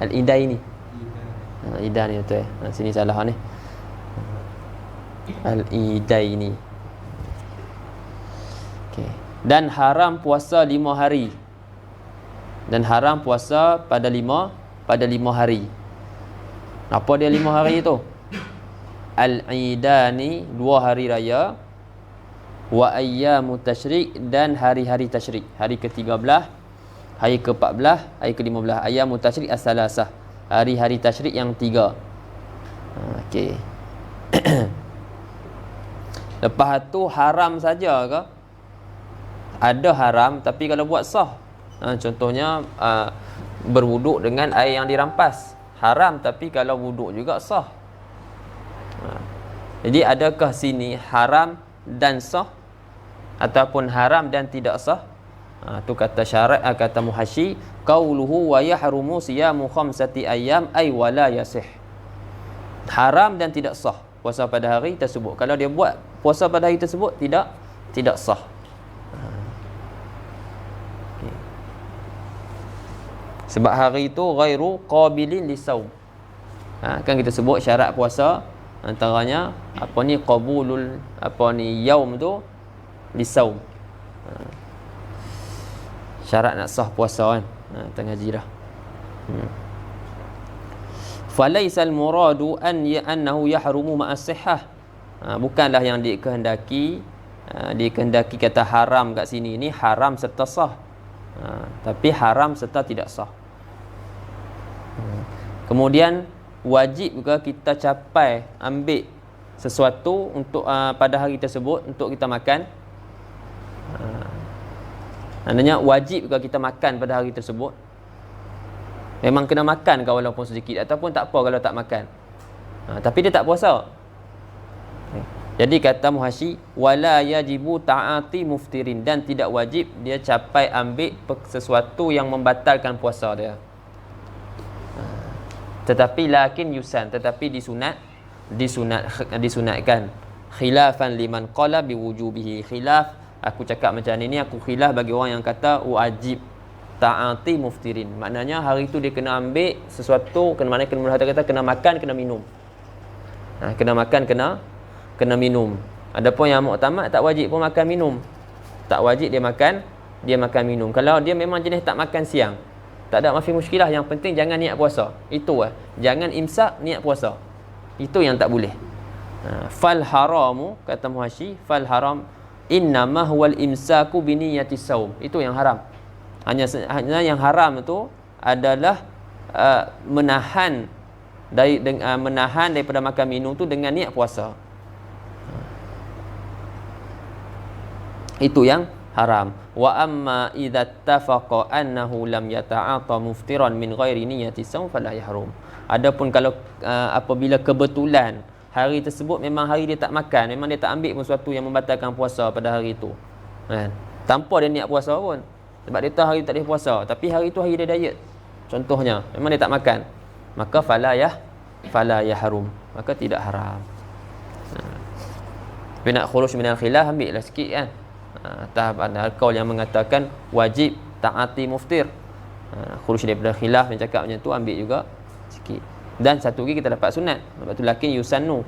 Al-idai ni. Idani tu ya. Sini salah ni. Al-idai ni. Okey. Dan haram puasa 5 hari. Dan haram puasa pada 5 hari. Apa dia 5 hari tu? Al-idani, 2 hari raya. Wa ayyamu tasyrik, dan hari-hari tasyrik, hari ke-13, hari ke-14, hari ke-15. Ayyamu tasyrik as-salasah, hari-hari tasyrik yang 3. Okey. Lepas tu haram saja ke? Ada haram, tapi kalau buat sah. Contohnya berwuduk dengan air yang dirampas, haram, tapi kalau wuduk juga sah. Jadi adakah sini haram dan sah ataupun haram dan tidak sah? Tu kata syarat, kata muhasyi, qauluhu wa yahrumu siyamu khamsati ayyam ay wala yasih. Haram dan tidak sah puasa pada hari tersebut. Kalau dia buat puasa pada hari tersebut tidak sah. Okay. Sebab hari itu ghairu qabilin lisaum. Kan kita sebut syarat puasa antaranya qabulul yaum tu lisaum. Syarat nak sah puasa, kan? Kita ngaji dah. Falaisal muradu annahu yahrumu ma'as sihhah. Bukanlah yang dikehendaki kata haram kat sini ni haram serta sah. Tapi haram serta tidak sah. Kemudian wajib juga kita capai ambil sesuatu untuk pada hari tersebut untuk kita makan. Maknanya wajib juga kita makan pada hari tersebut. Memang kena makan kalau walaupun sedikit, ataupun tak apa kalau tak makan. Tapi dia tak puasa. Jadi kata muhasyi, wala yajibu ta'ati muftirin, dan tidak wajib dia capai ambil sesuatu yang membatalkan puasa dia. Tetapi lakin yusan, tetapi disunatkan. Khilafan liman qala biwujubihi. Khilaf, aku cakap macam ni, aku khilaf bagi orang yang kata wajib ta'ati muftirin. Maknanya hari tu dia kena ambil sesuatu, kena makan, kena minum. Kena makan, kena minum. Adapun yang muktamad tak wajib pun makan minum. Tak wajib dia makan minum. Kalau dia memang jenis tak makan siang, tak ada mafi muskilah, yang penting jangan niat puasa. Itu jangan imsak niat puasa. Itu yang tak boleh. Fal haramu, kata muhasyi, fal haram innama huwal imsaku biniyati saum. Itu yang haram. Hanya yang haram itu adalah menahan menahan daripada makan minum tu dengan niat puasa. Itu yang haram. Wa amma idza tafaqa annahu lam yata'ata muftiran min ghairi niyyati shaum fala yahrum. Adapun kalau apabila kebetulan hari tersebut memang hari dia tak makan, memang dia tak ambil pun sesuatu yang membatalkan puasa pada hari itu, kan? Tanpa dia niat puasa pun, sebab dia tahu hari tak boleh puasa, tapi hari itu hari dia diet contohnya, memang dia tak makan, maka fala yahrum, maka tidak haram. Tapi nak khuruj minal khilaf, ambil lah sikit kan. Tahap ada kaul yang mengatakan wajib taati muftir. Khuruj daripada khilaf yang cakap macam tu, ambil juga sikit. Dan satu lagi kita dapat sunat, sebab tu lakin yusannu.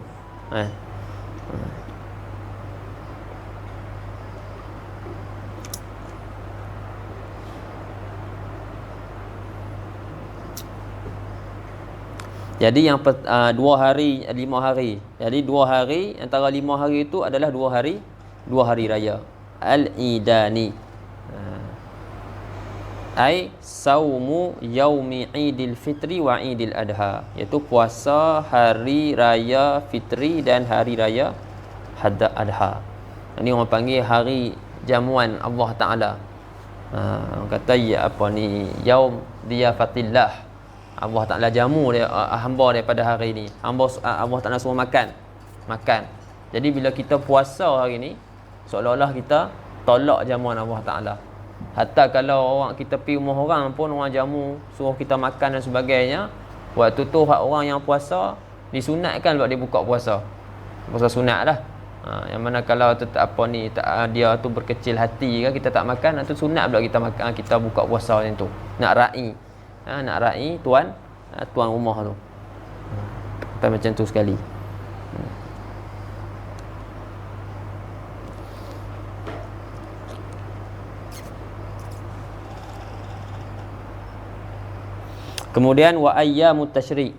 Jadi yang 2 hari 5 hari. Jadi 2 hari antara 5 hari itu adalah 2 hari raya. Al-Idani. Ai saumu yaumi Idil Fitri wa Idil Adha, iaitu puasa hari raya Fitri dan hari raya Adha. Ini orang panggil hari jamuan Allah Taala. Orang kata ya apa ni, yaum diyafatillah. Allah Taala jamu dia hamba daripada hari ini. Allah Taala suruh makan. Jadi bila kita puasa hari ni, seolah-olah kita tolak jamuan Allah Taala. Hatta kalau orang kita pergi rumah orang pun, orang jamu suruh kita makan dan sebagainya, waktu tu hak orang yang puasa disunatkan buat dia buka puasa sunat lah. Yang mana kalau tetap apa ni dia tu berkecil hati kan, kita tak makan, itu sunat pula kita makan, kita buka puasa macam tu. Nak rai tuan rumah tu. Macam tu sekali. Kemudian wa ayyamut tasyrik,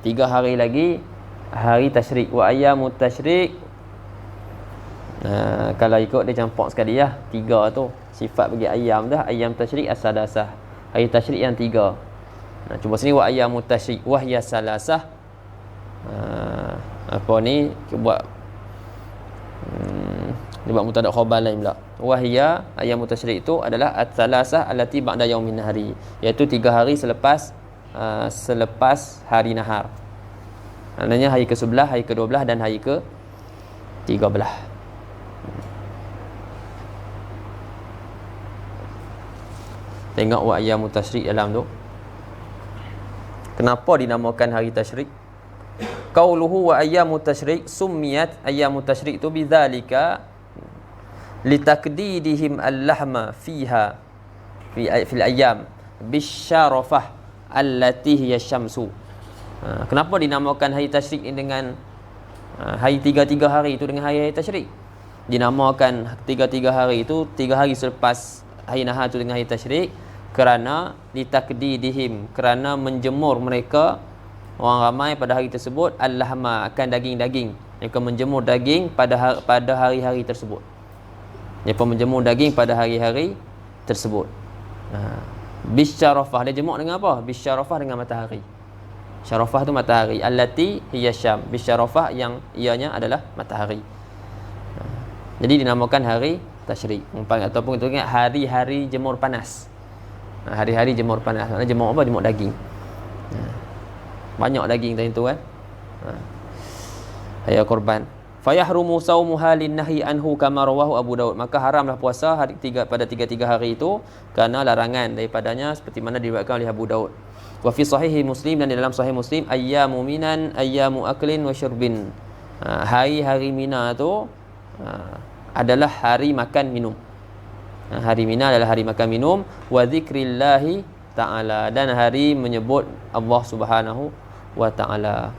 3 hari lagi hari tasyrik. Wa ayyamut tasyrik, kalau ikut dia campak sekali lah, 3 tu sifat bagi ayyam dah. Ayyam tasyrik as-salasah, hari tasyrik yang 3. Cuba sini wa ayyamut tasyrik wa hiya salasah. Apa ni buat dia buat mubtada khabar lain pula. Wa hiya ayyamut tasyrik itu adalah at-salasah allati ba'da yaumin nahari, iaitu 3 hari selepas hari nahar. Maknanya hari ke-11, hari ke-12 dan hari ke-13. Tengok wa ayyamut tasyrik dalam tu. Kenapa dinamakan hari tasyrik? Qauluhu wa ayyamut tasyrik summiyat ayyamut tasyrik tu bidzalika litakdidihim al-lahma fiha fil ayyam bisyarafah allati hiya syamsu. Kenapa dinamakan hari tasyrik ini dengan hari 3 hari itu dengan hari tasyrik? Dinamakan 3 hari itu 3 hari selepas hari nahar itu dengan hari tasyrik kerana litakdidihim, kerana menjemur mereka orang ramai pada hari tersebut al-lahma, akan daging-daging. Mereka menjemur daging pada hari-hari tersebut. Mereka menjemur daging pada hari-hari tersebut. Bisyarafah, dia jemur dengan apa? Bisyarafah dengan matahari. Syarafah tu matahari, allati hiya syam. Bisyarafah yang ianya adalah matahari. Jadi dinamakan hari tasyrik, ataupun kita ingat hari-hari jemur panas. Hari-hari jemur panas, maksudnya jemur apa? Jemur daging. Banyak daging tadi tu kan. Ayat korban. Fayahrumu saumuha linnahi anhu kama rawahu Abu Daud, maka haramlah puasa pada 3 hari itu kerana larangan daripadanya seperti mana diriwayatkan oleh Abu Daud. Wa fi sahihi Muslim, dan di dalam sahih Muslim, ayyamu minan ayyamu aklin wa syurbin. Hari-hari Mina tu adalah hari makan minum. Hari Mina adalah hari makan minum, wa zikrillahi ta'ala, dan hari menyebut Allah Subhanahu wa ta'ala.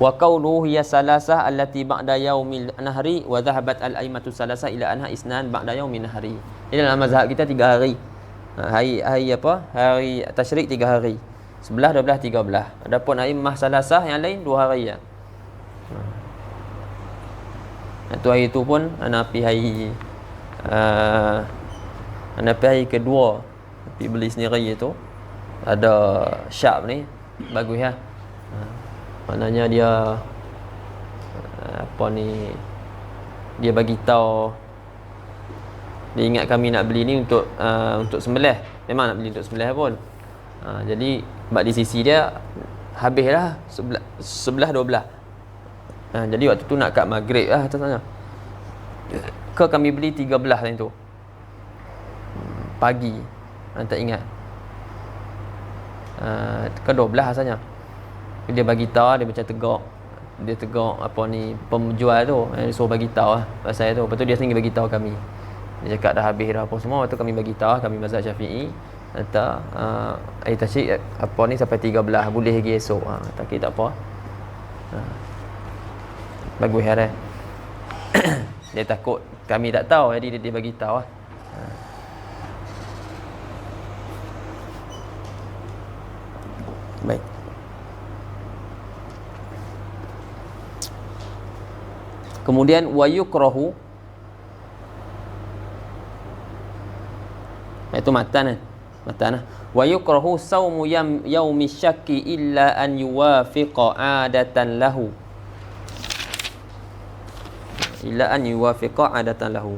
Wa qawluhu hiya salasah allati ba'da yaumil nahri wa dhahabat al-aimatu salasah ila anha isnan ba'da yaumin nahri. Ini dalam mazhab kita 3 hari. Hari apa? Hari tasyrik 3 hari. 11, 12, 13. Adapun aimah salasah yang lain 2 hari ya. Itu hari tu pun anapi hari kedua, tapi beli sendiri itu. ada Syab ni bagus ya. Maknanya dia apa ni, dia bagi tahu, dia ingat kami nak beli ni untuk sembelih. Memang nak beli untuk sembelih pun. Jadi bab di sisi dia habislah 11-12. Jadi waktu tu nak kat maghrib lah atas sana. Kami beli 13 time tu. Pagi. Tak ingat. Ke 12 asalnya. Dia bagi tahu, dia macam tegak. Dia tegak apa ni penjual tu. Dia suruh bagi tahu lah pasal tu. Lepas tu dia sendiri bagi tahu kami. Dia cakap dah habis dah apa semua. Lepas tu kami bagi tahu, kami mazhab Syafi'i kata air tasyrik apa ni sampai 13, boleh lagi esok. Tak kira tak apa. Bagus ya. Dia takut kami tak tahu, jadi dia bagi tahu lah. Baik. Kemudian wayukrahu, itu matan lah. Wayukrahu saumu yaumi syakki illa an yuwafiqa adatan lahu. Illa an yuwafiqa adatan lahu.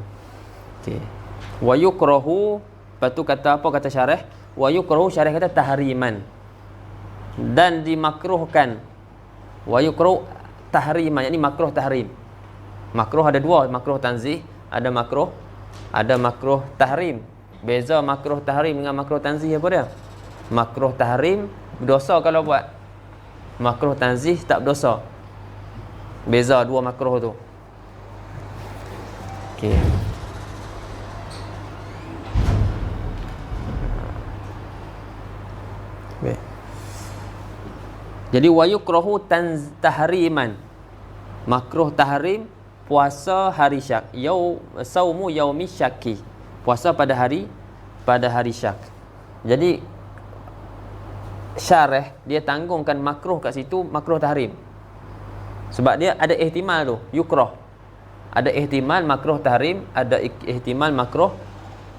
Okey. Wayukrahu, lepas tu kata apa kata syarah? Wayukrahu, syarah kata tahriman. Dan dimakruhkan. Wayukrahu tahriman, yakni makruh tahrim. Makruh ada dua, makruh tanzih, ada makruh tahrim. Beza makruh tahrim dengan makruh tanzih apa dia? Makruh tahrim berdosa kalau buat. Makruh tanzih tak berdosa. Beza dua makruh tu. Okey. Baik. Jadi wayukrahu tahriman. Makruh tahrim puasa hari syak. Saumu yaumi syaki. Puasa pada hari syak. Jadi syarah dia tanggungkan makruh kat situ, makruh tahrim. Sebab dia ada ihtimal tu, yukrah. Ada ihtimal makruh tahrim, ada ihtimal makruh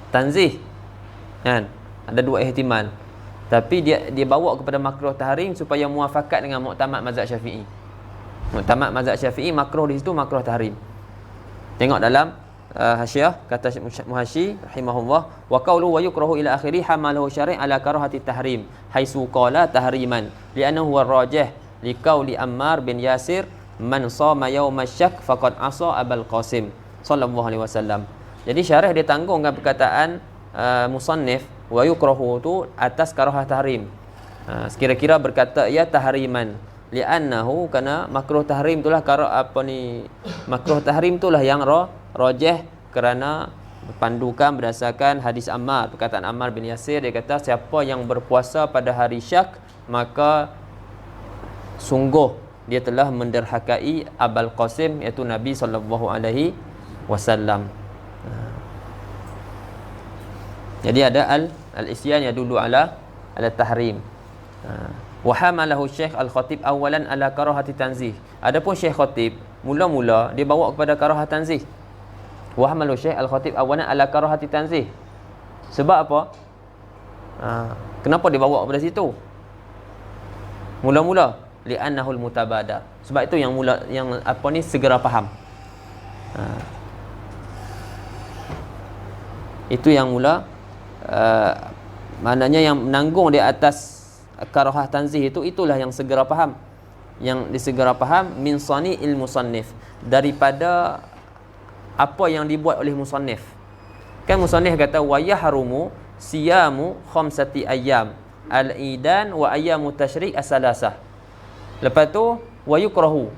tanzih. Kan? Ada dua ihtimal. Tapi dia bawa kepada makruh tahrim supaya muafakat dengan muktamad mazhab Syafi'i. Muktamad mazhab Syafi'i makruh di situ makruh tahrim. Tengok dalam hasyiah kata Syekh Muhasyi rahimahullah, wa qawlu wa yukrahu ila akhiri hamalahu syari' ala karahati tahrim haitsu qala tahriman li'annahu huwa rajih liqauli Ammar bin Yasir man shama yaumasy syak faqad asa Abul Qasim sallallahu alaihi wasallam. Jadi syarah dia tanggungkan perkataan musannif wa yukrahu tu atas karahah tahrim. Sekira-kira berkata ya tahriman li'annahu, kerana makruh tahrim itulah makruh tahrim itulah yang rajih kerana pandukan berdasarkan hadis Ammar, perkataan Ammar bin Yasir. Dia kata siapa yang berpuasa pada hari syak maka sungguh dia telah menderhakai Abul Qasim, iaitu Nabi sallallahu alaihi wasallam. Jadi ada al-isyan yang dulu ala tahrim. Wa hamalahu Syekh Al-Khatib awalan ala karahati tanzih. Adapun Syekh Khatib mula-mula dia bawa kepada karahah tanzih. Wa hamalahu Syekh Al-Khatib awalan ala karahati tanzih. Sebab apa? Kenapa dia bawa kepada situ? Mula-mula li'annahul mutabadar. Sebab itu yang segera faham. Itu yang mula maknanya yang menanggung di atas karahah tanzih itulah yang segera faham. Yang disegera faham min sani'il musannif, daripada apa yang dibuat oleh musannif. Kan musannif kata wa yahrumu siyamu khamsati ayyam al-idan wa ayyamu tasyrik as-salasah. Lepas tu wa yukrahu.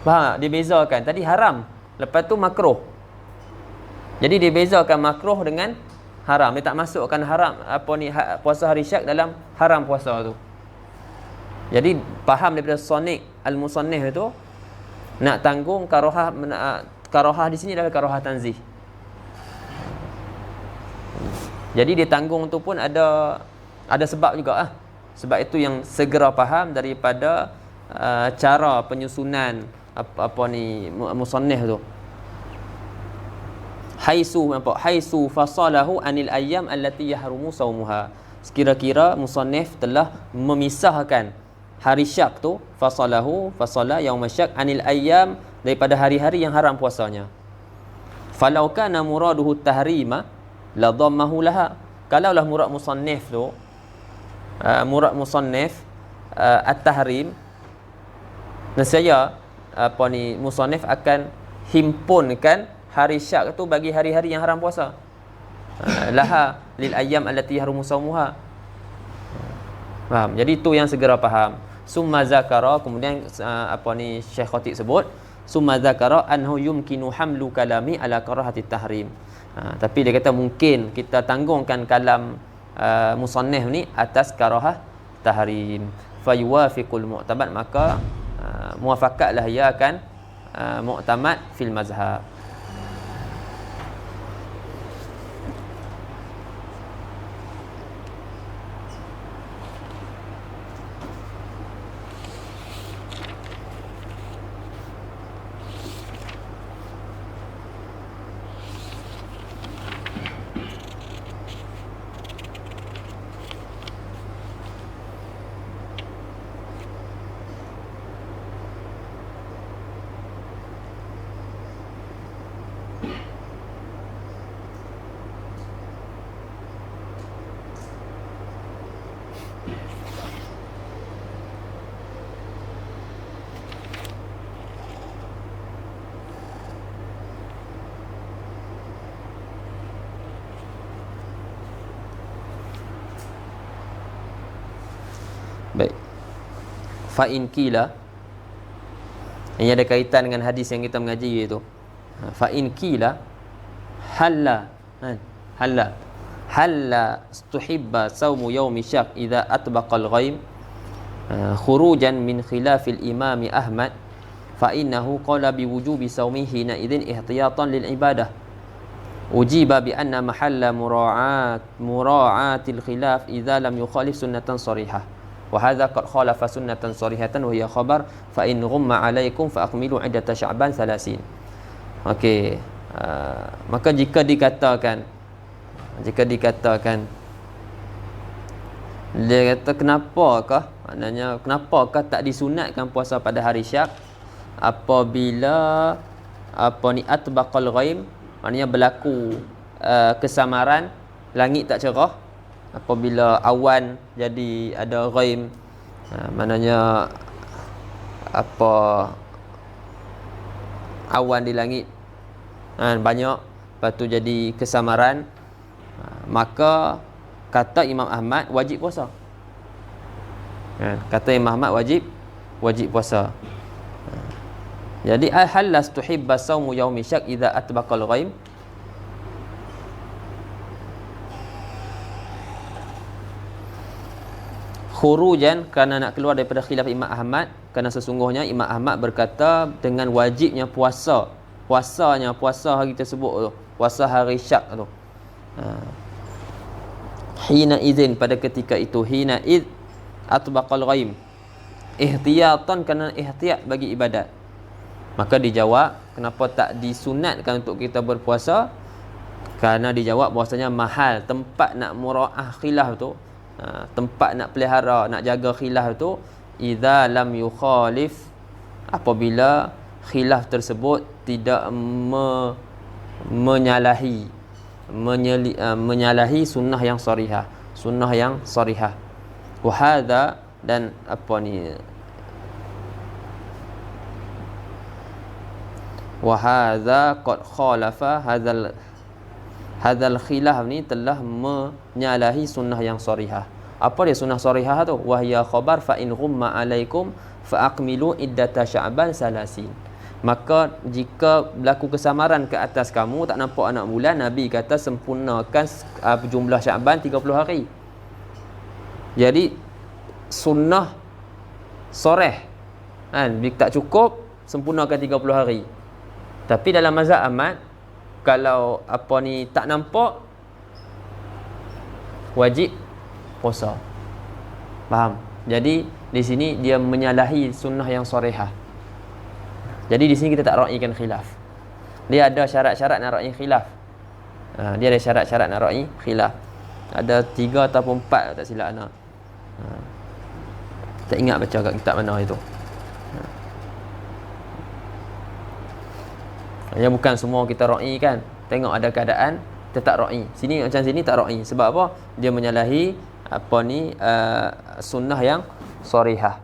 Faham? Dia bezakan. Tadi haram, lepas tu makruh. Jadi dia bezakan makruh dengan haram. Dia tak masukkan haram puasa hari syak dalam haram puasa tu. Jadi faham daripada sonik al-musannif itu nak tanggung karahah di sini adalah karahah tanzih. Jadi dia tanggung tu pun ada sebab juga Sebab itu yang segera faham daripada cara penyusunan musannif tu. Haisu fasalahu anil ayyam allati yahrumu saumuha. sekira-kira musannif telah memisahkan hari syak tu, fasala yaum syak anil ayyam, daripada hari-hari yang haram puasanya. Falau kana muraduhu tahrima la dhammahu laha. Kalaulah murad musannif tu at-tahrim, nescaya musannif akan himpunkan hari syak tu bagi hari-hari yang haram puasa. Laha lil ayyam allati yahrumu saumuha. Faham? Jadi tu yang segera faham. Summa zakara, kemudian Syekh Khatib sebut summa zakara anhu yumkinu hamlu kalami ala karahati tahrim. Tapi dia kata mungkin kita tanggungkan kalam musannif ni atas karahah tahrim. Fayuwafiqul mu'tamad, maka muwafaqatlah ia akan mu'tamad fil mazhab. Baik. Fa in qila, ini ada kaitan dengan hadis yang kita mengaji itu. Fa in qila halla stuhibba saumu yaumi syak idza atbaqa al-ghaim khurujan min khilaf al-imam Ahmad fa innahu qala bi wujubi saumihi na idzin ihtiyatan lil ibadah. Ujiba bi anna mahalla mura'atil khilaf idza lam yukhalif sunnatan sarihah. Wa hadza qad khalafa sunnatan sarihatan wa hiya khabar fa in ghumma alaikum fa akmilu iddata sya'ban 30. Okey. Maka jika dikatakan dia kata kenapakah, maknanya kenapakah tak disunatkan puasa pada hari syak apabila atbaqal ghaim, maknanya berlaku kesamaran, langit tak cerah, apabila awan jadi ada ghaim, maknanya awan di langit banyak, lepas tu jadi kesamaran, maka kata Imam Ahmad wajib puasa. Kata Imam Ahmad wajib puasa. Jadi halas tuhibba saumu yaumi syak idza atbaqal ghaim. Khurujan, kerana nak keluar daripada khilaf Imam Ahmad, kerana sesungguhnya Imam Ahmad berkata dengan wajibnya puasa hari tersebut tu, puasa hari syak tu. Hina izin, pada ketika itu, hina iz atbaqal ghaim, ihtiyatan, kerana ihtiyat bagi ibadat. Maka dijawab kenapa tak disunatkan untuk kita berpuasa, kerana dijawab bahwasanya mahal, tempat nak mura'ah khilaf tu, tempat nak pelihara, nak jaga khilaf tu, idza lam yukhalif, apabila khilaf tersebut tidak menyalahi sunnah yang sarihah, wa hadza, dan wa hadza qad khalafa hadzal khilaf ni telah menyalahi sunnah yang sarihah. Apa dia sunnah sarihah tu? Wahya khabar fa in ghumma alaikum fa aqmilu iddata sya'ban 30. Maka jika berlaku kesamaran ke atas kamu, tak nampak anak bulan, Nabi kata sempurnakan jumlah Sya'ban 30 hari. Jadi sunnah soreh bila tak cukup, sempurnakan 30 hari. Tapi dalam mazhab Ahmad, kalau tak nampak, wajib puasa. Faham? Jadi di sini dia menyalahi sunnah yang sorehah. Jadi di sini kita tak raikan khilaf. Dia ada syarat-syarat nak rai khilaf. Dia ada syarat-syarat nak rai khilaf. Ada 3 ataupun 4 tak silap anak. Tak ingat baca kat kitab mana itu. Ya, bukan semua kita ra'i kan. Tengok ada keadaan kita tak ra'i. Sini macam sini tak ra'i. Sebab apa? Dia menyalahi sunnah yang sharihah.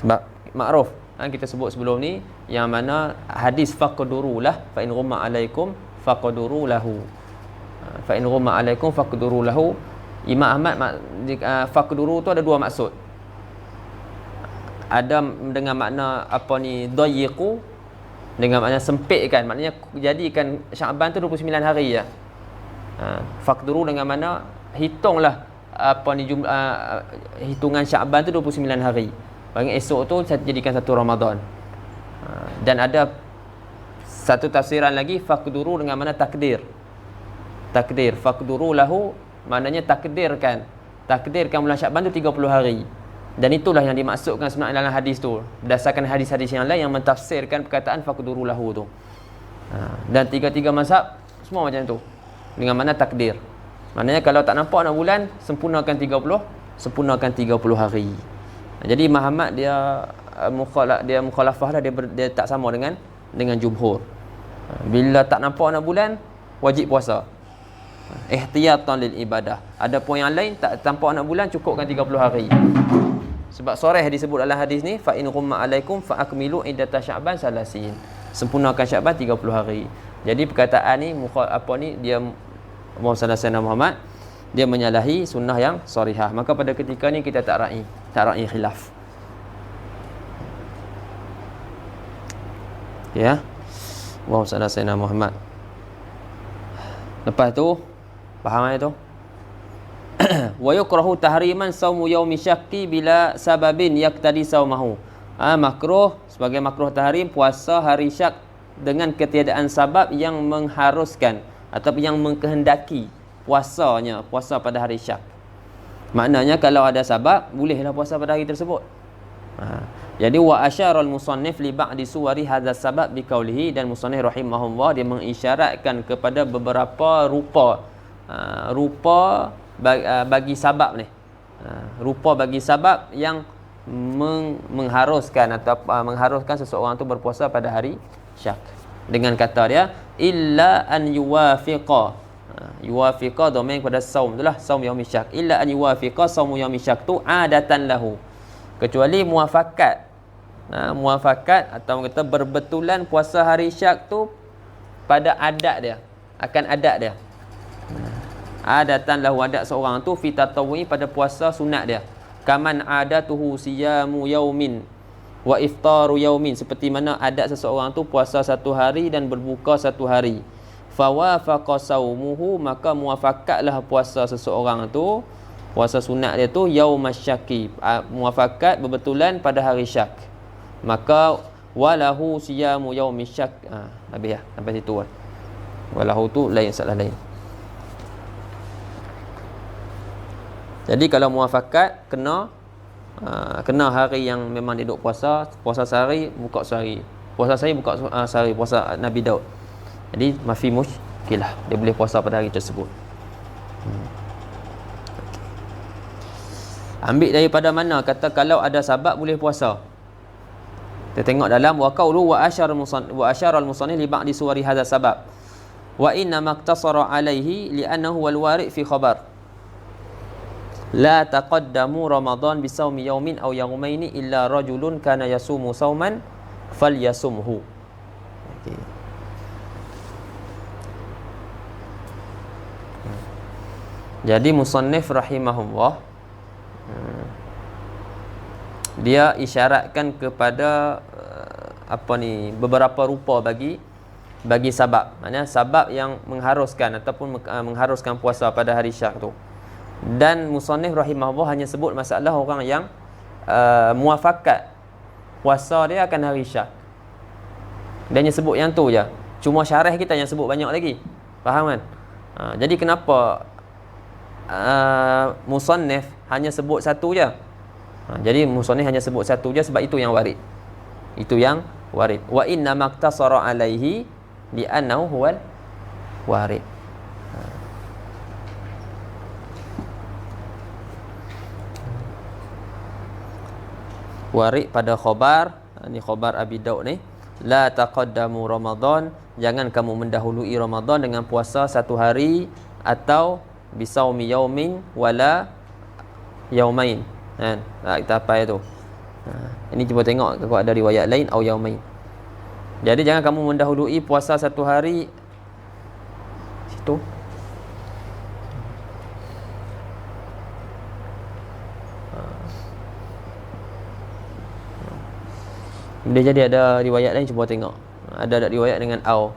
Sebab makruf kita sebut sebelum ni, yang mana hadis faqduru lah, fa in ghumma alaikum faqduru lahu. Fa in ghumma alaikum faqduru lahu. Imam Ahmad faqduru tu ada 2 maksud. Ada dengan makna dayyiqu, dengan makna sempitkan, maknanya jadikan Syaban tu 29 hari ya. Faqduru dengan makna hitunglah hitungan Syaban tu 29 hari. Bagi esok tu jadikan 1 Ramadan. Dan ada satu tafsiran lagi, faqduru dengan mana takdir. Takdir, faqduru lahu maknanya takdirkan bulan Syaban tu 30 hari. Dan itulah yang dimaksudkan sebenarnya dalam hadis tu, berdasarkan hadis-hadis yang lain yang mentafsirkan perkataan faqduru lahu tu. Dan 3 mazhab semua macam tu, dengan mana takdir. Maknanya kalau tak nampak nak bulan, sempurnakan 30 hari. Jadi Imam Ahmad dia mukhalafah lah, dia tak sama dengan jumhur. Bila tak nampak nak bulan, wajib puasa. Ihtiyatan lil ibadah. Ada pun yang lain tak nampak nak bulan, cukupkan 30 hari. Sebab sharih disebut dalam hadis ni, fa in ghumma alaikum fa akmilu iddata Sya'ban salasin. Sempurnakan Sya'ban 30 hari. Jadi perkataan ni dia Muhammad dia menyalahi sunnah yang sharihah. Maka pada ketika ni kita tak ra'i khilaf. Ya. Allahumma salli ala sayyidina Muhammad. Lepas tu faham itu? Wa yukrahu tahriman saumu yaumi syakki bila sababin yaqtadi saumahu. Makruh, sebagai makruh tahrim puasa hari syak dengan ketiadaan sabab yang mengharuskan ataupun yang mengkehendaki puasa pada hari syak. Maknanya kalau ada sabab, bolehlah puasa pada hari tersebut. Jadi wa asyaral musannif li ba'di suwari hadzal sabab biqaulihi, dan musannif rahimahullah dia mengisyaratkan kepada beberapa rupa bagi sabab ni. Rupa bagi sabab yang mengharuskan atau mengharuskan seseorang tu berpuasa pada hari syak. Dengan kata dia illa an yuwafiqa domain pada saum, itulah saum yaumi syak. Illa an yuwafiqa saumu yaumi syak tu adatan lahu, kecuali muafakat atau kata berbetulan puasa hari syak tu pada adat dia, akan adat dia. Adatan lahu, adat seorang tu fi tatawwi pada puasa sunat dia. Kaman adatuhu siyamu yaumin wa iftaru yaumin, seperti mana adat seseorang tu puasa 1 hari dan berbuka 1 hari. Fawafaqa saumuhu, maka muafakatlah puasa seseorang tu, puasa sunat dia tu yaumasyaki, muafakat berbetulan pada hari syak, maka walahu siyamu yaumisyak. Habis ya, sampai situ kan. Walahu tu lain, salah lain. Jadi kalau muafakat kena hari yang memang dia duduk puasa sehari, buka sehari. Puasa sehari, buka sehari, puasa Nabi Daud. Jadi mafi muskilah, dia boleh puasa pada hari tersebut. Ambil daripada mana kata kalau ada sabab boleh puasa? Kita tengok dalam wa qaulu wa asyara al-musannif li ba'di suwari hadza sabab. Wa inna maktasara alaihi li'annahu wal warid fi khabar. La taqaddamu Ramadan bi saumi yaumin aw yaumaini illa rajulun kana yasumu sauman falyasumhu. Okey. Jadi musannif rahimahullah dia isyaratkan kepada beberapa rupa bagi sabab. Maknanya sabab yang mengharuskan ataupun mengharuskan puasa pada hari syak tu. Dan musannif rahimahullah hanya sebut masalah orang yang muafakat puasa dia akan hari syak. Dia hanya sebut yang tu je. Cuma syarah kita yang sebut banyak lagi. Faham kan? Jadi kenapa musannif hanya sebut satu je? Jadi musannif hanya sebut satu je sebab itu yang warid. Itu yang warid. Wa inna maktasara alaihi li'annahu warid. Warid pada khabar, ni khabar Abi Daud ni, la taqaddamu Ramadan, jangan kamu mendahului Ramadan dengan puasa satu hari atau bisaumi yaumin wala yaumain. Kan? Kita apa itu? Ini cuba tengok kalau ada riwayat lain au yaumain. Jadi jangan kamu mendahului puasa satu hari situ. Dia jadi ada riwayat lain, cuba tengok. Ada riwayat dengan au.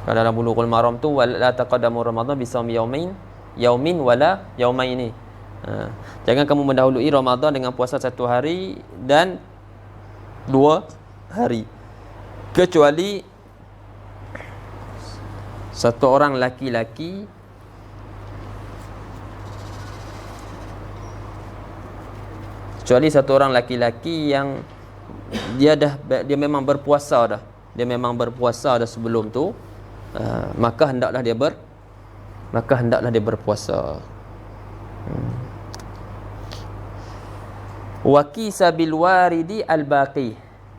Kalau dalam Bulughul Maram tu wala taqaddamu Ramadan bisawmi yaumin wala yaumaini. Jangan kamu mendahului Ramadan dengan puasa satu hari dan 2 hari, kecuali satu orang laki-laki yang dia memang berpuasa dah. Dia memang berpuasa dah sebelum tu, maka hendaklah dia berpuasa. Wa qisa bil waridi al baqi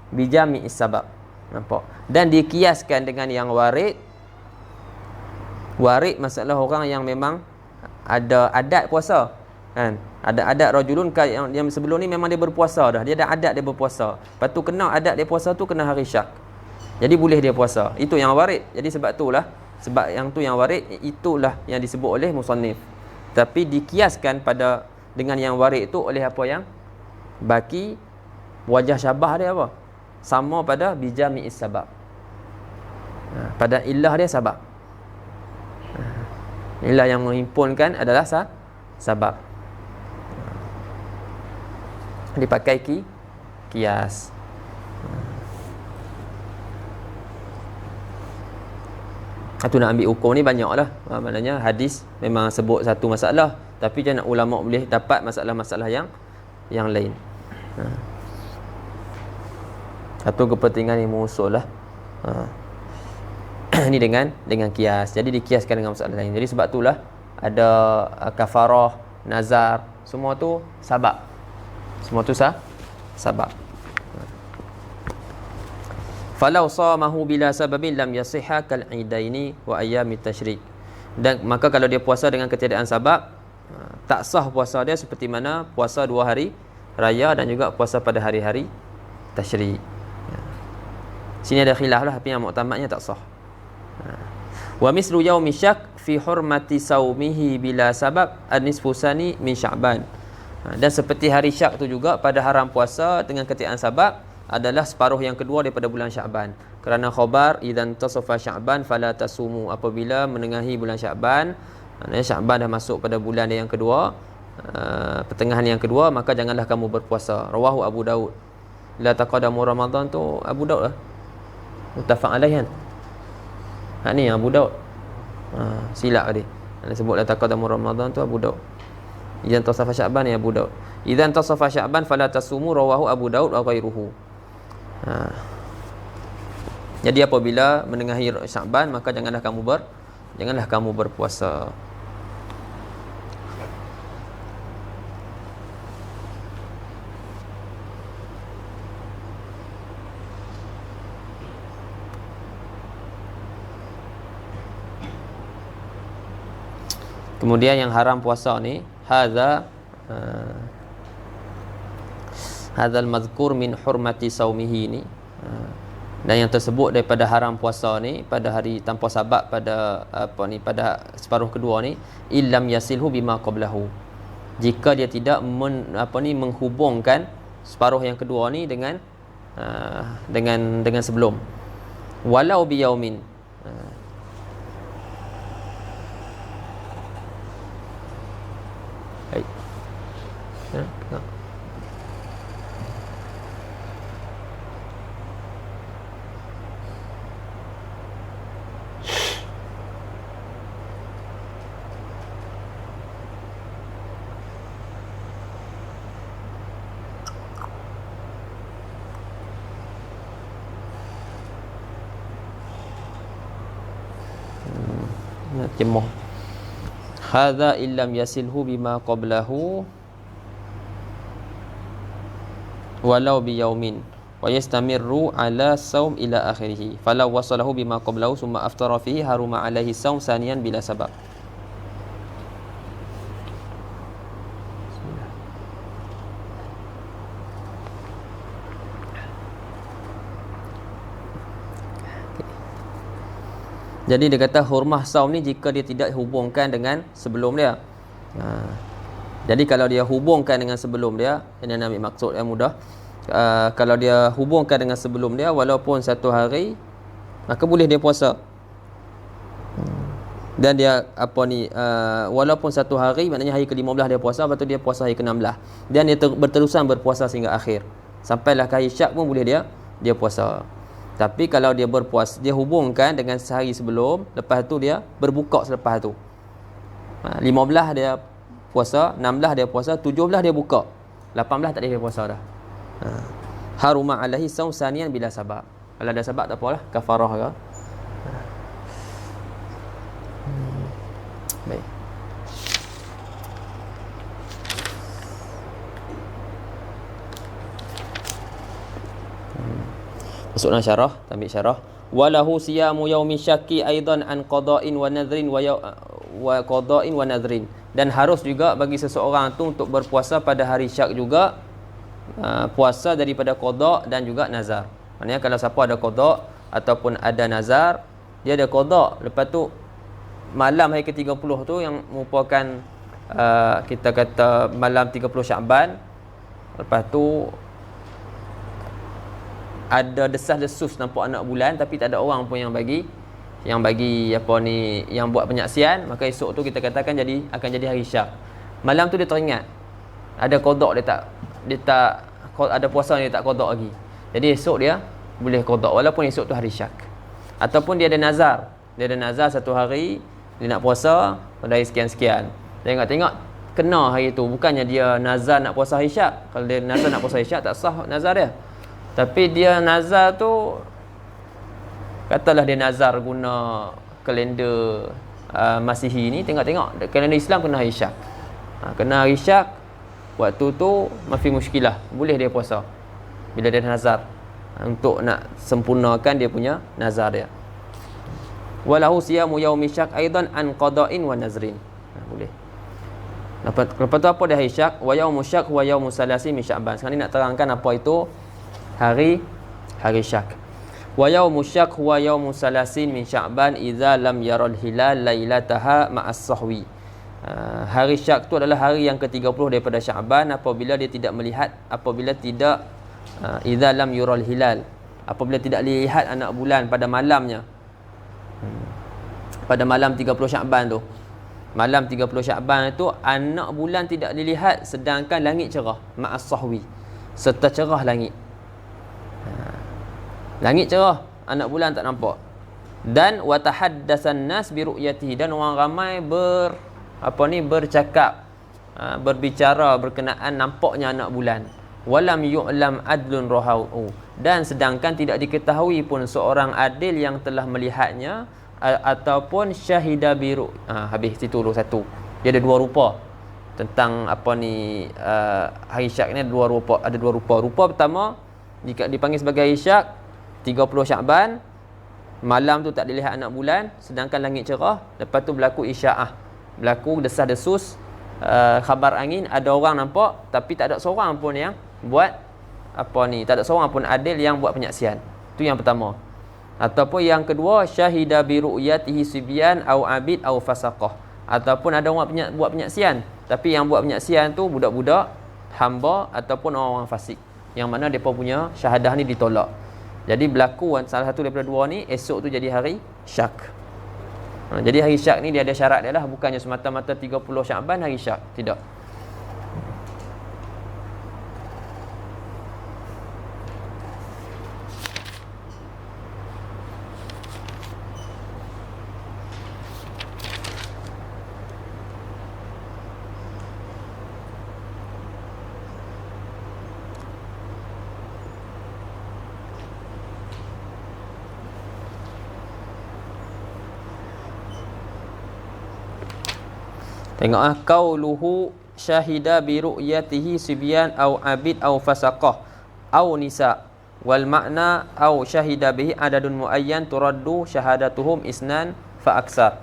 bi jami'is sabab. Nampak? Dan dikiaskan dengan yang warid. Warid masalah orang yang memang ada adat puasa, kan? Ada adat rajulun yang sebelum ni memang dia berpuasa dah. Dia ada adat dia berpuasa. Lepas tu kena adat dia puasa tu kena hari syak. Jadi boleh dia puasa. Itu yang warid. Jadi sebab yang tu yang warid, itulah yang disebut oleh musannif. Tapi dikiaskan dengan yang warid tu oleh apa yang baki, wajah syabah dia apa? Sama pada bijami'is sabab. Pada illah dia sabab. Illah yang menghimpunkan adalah sabab. Dipakai kias. Itu nak ambil hukum ni banyaklah. Maknanya hadis memang sebut satu masalah, tapi jangan ulama boleh dapat masalah-masalah yang lain. Satu kepentingan yang mengusul lah. Ini dengan kias. Jadi dikiaskan dengan masalah lain. Jadi sebab itulah ada kafarah, nazar, semua tu sabab. Semua tu sabab. Falau samahu bila sababin lam yasihha kal idaini wa ayyamit tasyrik. Dan maka kalau dia puasa dengan ketiadaan sabab, tak sah puasa dia seperti mana puasa 2 hari raya dan juga puasa pada hari-hari tasyrik. Sini ada khilaf lah, tapi yang muktamadnya tak sah. Wa mislu yaumi syak fi hurmati saumihi bila sabab an-nisfu sani min Sya'ban. Dan seperti hari syak tu juga pada haram puasa dengan ketiadaan sabab adalah separuh yang kedua daripada bulan Sya'ban. Kerana khabar idzan tasafa Sya'ban fala tasumu, apabila menengahi bulan Sya'ban, maknanya Sya'ban dah masuk pada bulan yang kedua, pertengahan yang kedua, maka janganlah kamu berpuasa. Rawahu Abu Daud. La taqaddamu Ramadan tu Abu Daud lah. Muttafaq alaih kan. Ni Abu Daud. Silap tadi. Dia sebut la taqaddamu Ramadan tu Abu Daud. Idzan tasafa Sya'ban ya Abu Daud. Idzan tasafa Sya'ban fala tasumu, rawahu Abu Daud wa ghairuhu. Jadi apabila menengahi Sya'ban, maka janganlah kamu berpuasa. Kemudian yang haram puasa ni hadzal mazkur min hurmati saumihi ni, dan yang tersebut daripada haram puasa ni pada hari tanpa sabab, pada pada separuh kedua ni, illam yasilhu bima qablahu, jika dia tidak menghubungkan separuh yang kedua ni dengan sebelum, walau biyaumin, Cemoh. Hadza illam yasilhu bima qablahu walau biyaumin wa yastamirru ala saum ila akhirih. Falau wasalahu bima qablahu summa aftara fihi haruma alaihi saum saniyan bila sabab. Jadi dia kata hurmah saum ni jika dia tidak hubungkan dengan sebelum dia. Jadi kalau dia hubungkan dengan sebelum dia, ini nak ambil maksud yang mudah. Kalau dia hubungkan dengan sebelum dia walaupun satu hari, maka boleh dia puasa. Dan dia walaupun satu hari, maknanya hari ke-15 dia puasa, lepas tu dia puasa hari ke-16. Dan dia berterusan berpuasa sehingga akhir. Sampailah ke hari Syak pun boleh dia puasa. Tapi kalau dia berpuasa, dia hubungkan dengan sehari sebelum, lepas tu dia berbuka selepas tu. 15 dia puasa, 16 dia puasa, 17 dia buka, 18 tak dia puasa dah. Haruma alaihi saum saniyan bila sabab. Kalau ada sebab tak apalah, kafarah ke. Baik. Masuklah syarah, ambil syarah. Walahu siyamu yaumi syakki aidan an qada'in wa nadhrin wa qada'in wa nadhrin. Dan harus juga bagi seseorang tu untuk berpuasa pada hari Syak juga, puasa daripada qada' dan juga nazar. Maksudnya kalau siapa ada qada' ataupun ada nazar, dia ada qada', lepas tu malam hari ke-30 tu yang merupakan kita kata malam 30 Syakban, lepas tu ada desas-desus nampak anak bulan tapi tak ada orang pun yang bagi yang buat penyaksian, maka esok tu kita katakan akan jadi hari Syak. Malam tu dia teringat ada qada', dia tak ada puasa, dia tak qada' lagi. Jadi esok dia boleh qada' walaupun esok tu hari Syak. Ataupun dia ada nazar satu hari dia nak puasa pada hari sekian-sekian. Tengok kena hari tu, bukannya dia nazar nak puasa hari Syak. Kalau dia nazar nak puasa hari Syak tak sah nazar dia. Tapi dia nazar tu, katalah dia nazar guna kalender Masihi ni, tengok kalender Islam kena hari Syak. Kena hari Syak, waktu tu mafi muskilah, boleh dia puasa bila dia nazar, untuk nak sempurnakan dia punya nazar dia. Walahu siyamu yaumi syak aidan an qada'in wa nazrin. Boleh. Lepas tu apa dia hari Syak? Wa yaumu syak wa yaumu salasi min Sya'ban. Sekarang ni nak terangkan apa itu hari Syak. Wa yaumu syak wa yaumu salasin min Sya'ban idza lam yaral hilal lailataha ma'as sahwi. Hari Syak tu adalah hari yang ke-30 daripada Sya'ban apabila dia tidak melihat, idza lam yural hilal, apabila tidak lihat anak bulan pada malamnya. Pada malam 30 Sya'ban tu, malam 30 Sya'ban itu anak bulan tidak dilihat sedangkan langit cerah, ma'as sahwi, serta cerah langit. Langit cerah, anak bulan tak nampak. Dan wa tahaddatsan nas bi ru'yatihi, dan orang ramai bercakap, berbicara berkenaan nampaknya anak bulan. Walam yu'lam adlun rahu, dan sedangkan tidak diketahui pun seorang adil yang telah melihatnya ataupun syahida biru. Habis situ dulu satu. Dia ada dua rupa tentang hari Syak ni, ada dua rupa. Rupa pertama jika dipanggil sebagai hari Syak 30 Syakban, malam tu tak dilihat anak bulan sedangkan langit cerah, lepas tu berlaku isya'ah, berlaku desas-desus, khabar angin, ada orang nampak tapi tak ada seorang pun yang buat tak ada seorang pun adil yang buat penyaksian. Itu yang pertama. Ataupun yang kedua, syahida bi ru'yatihi sibyan au abid au fasaqah, ataupun ada orang buat penyaksian tapi yang buat penyaksian tu budak-budak, hamba ataupun orang-orang fasik, yang mana depa punya syahadah ni ditolak. Jadi berlaku salah satu daripada dua ni, esok tu jadi hari Syak. Jadi hari Syak ni dia ada syarat dia lah, bukannya semata-mata 30 Syakban hari Syak, tidak. Tengok qauluhu syahida bi ru'yatihi sibyan au abid au fasaqah au nisa wal makna au syahida bihi adadun muayyan turaddu syahadatuhum isnan fa aksar.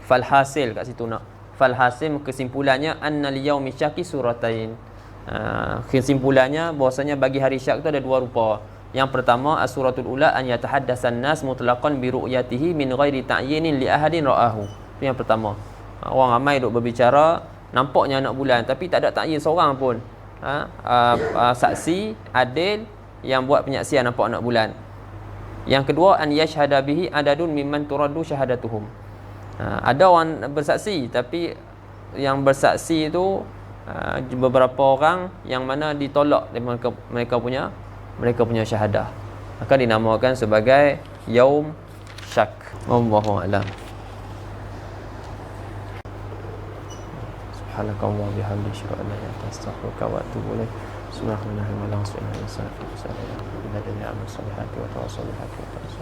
Fal hasil kat situ nak. Fal hasil kesimpulannya anna liyaumi syaki suratain. Kesimpulannya bahwasanya bagi hari syak tu ada dua rupa. Yang pertama as-suratul ula an yatahaddatsan nas mutlaqan bi ru'yatihi min ghairi ta'yinin li ahadin ra'ahu. Itu yang pertama. Orang ramai duk berbicara nampaknya anak bulan tapi tak ada ta'yin seorang pun. Saksi adil yang buat penyaksian nampak anak bulan. Yang kedua an yashhada bihi adadun mimman turaddu syahadatuhum. Ada orang bersaksi tapi yang bersaksi itu beberapa orang yang mana ditolak mereka punya syahadah, maka dinamakan sebagai yaum syak. Wallahu a'lam. Subhanakallah bihamdika asyhadu an la ilaha illa anta astaghfiruka wa atubu ilaik. Subhanallah wa bihamdihi wa la ilaha illa anta astaghfiruka wa atubu ilaik.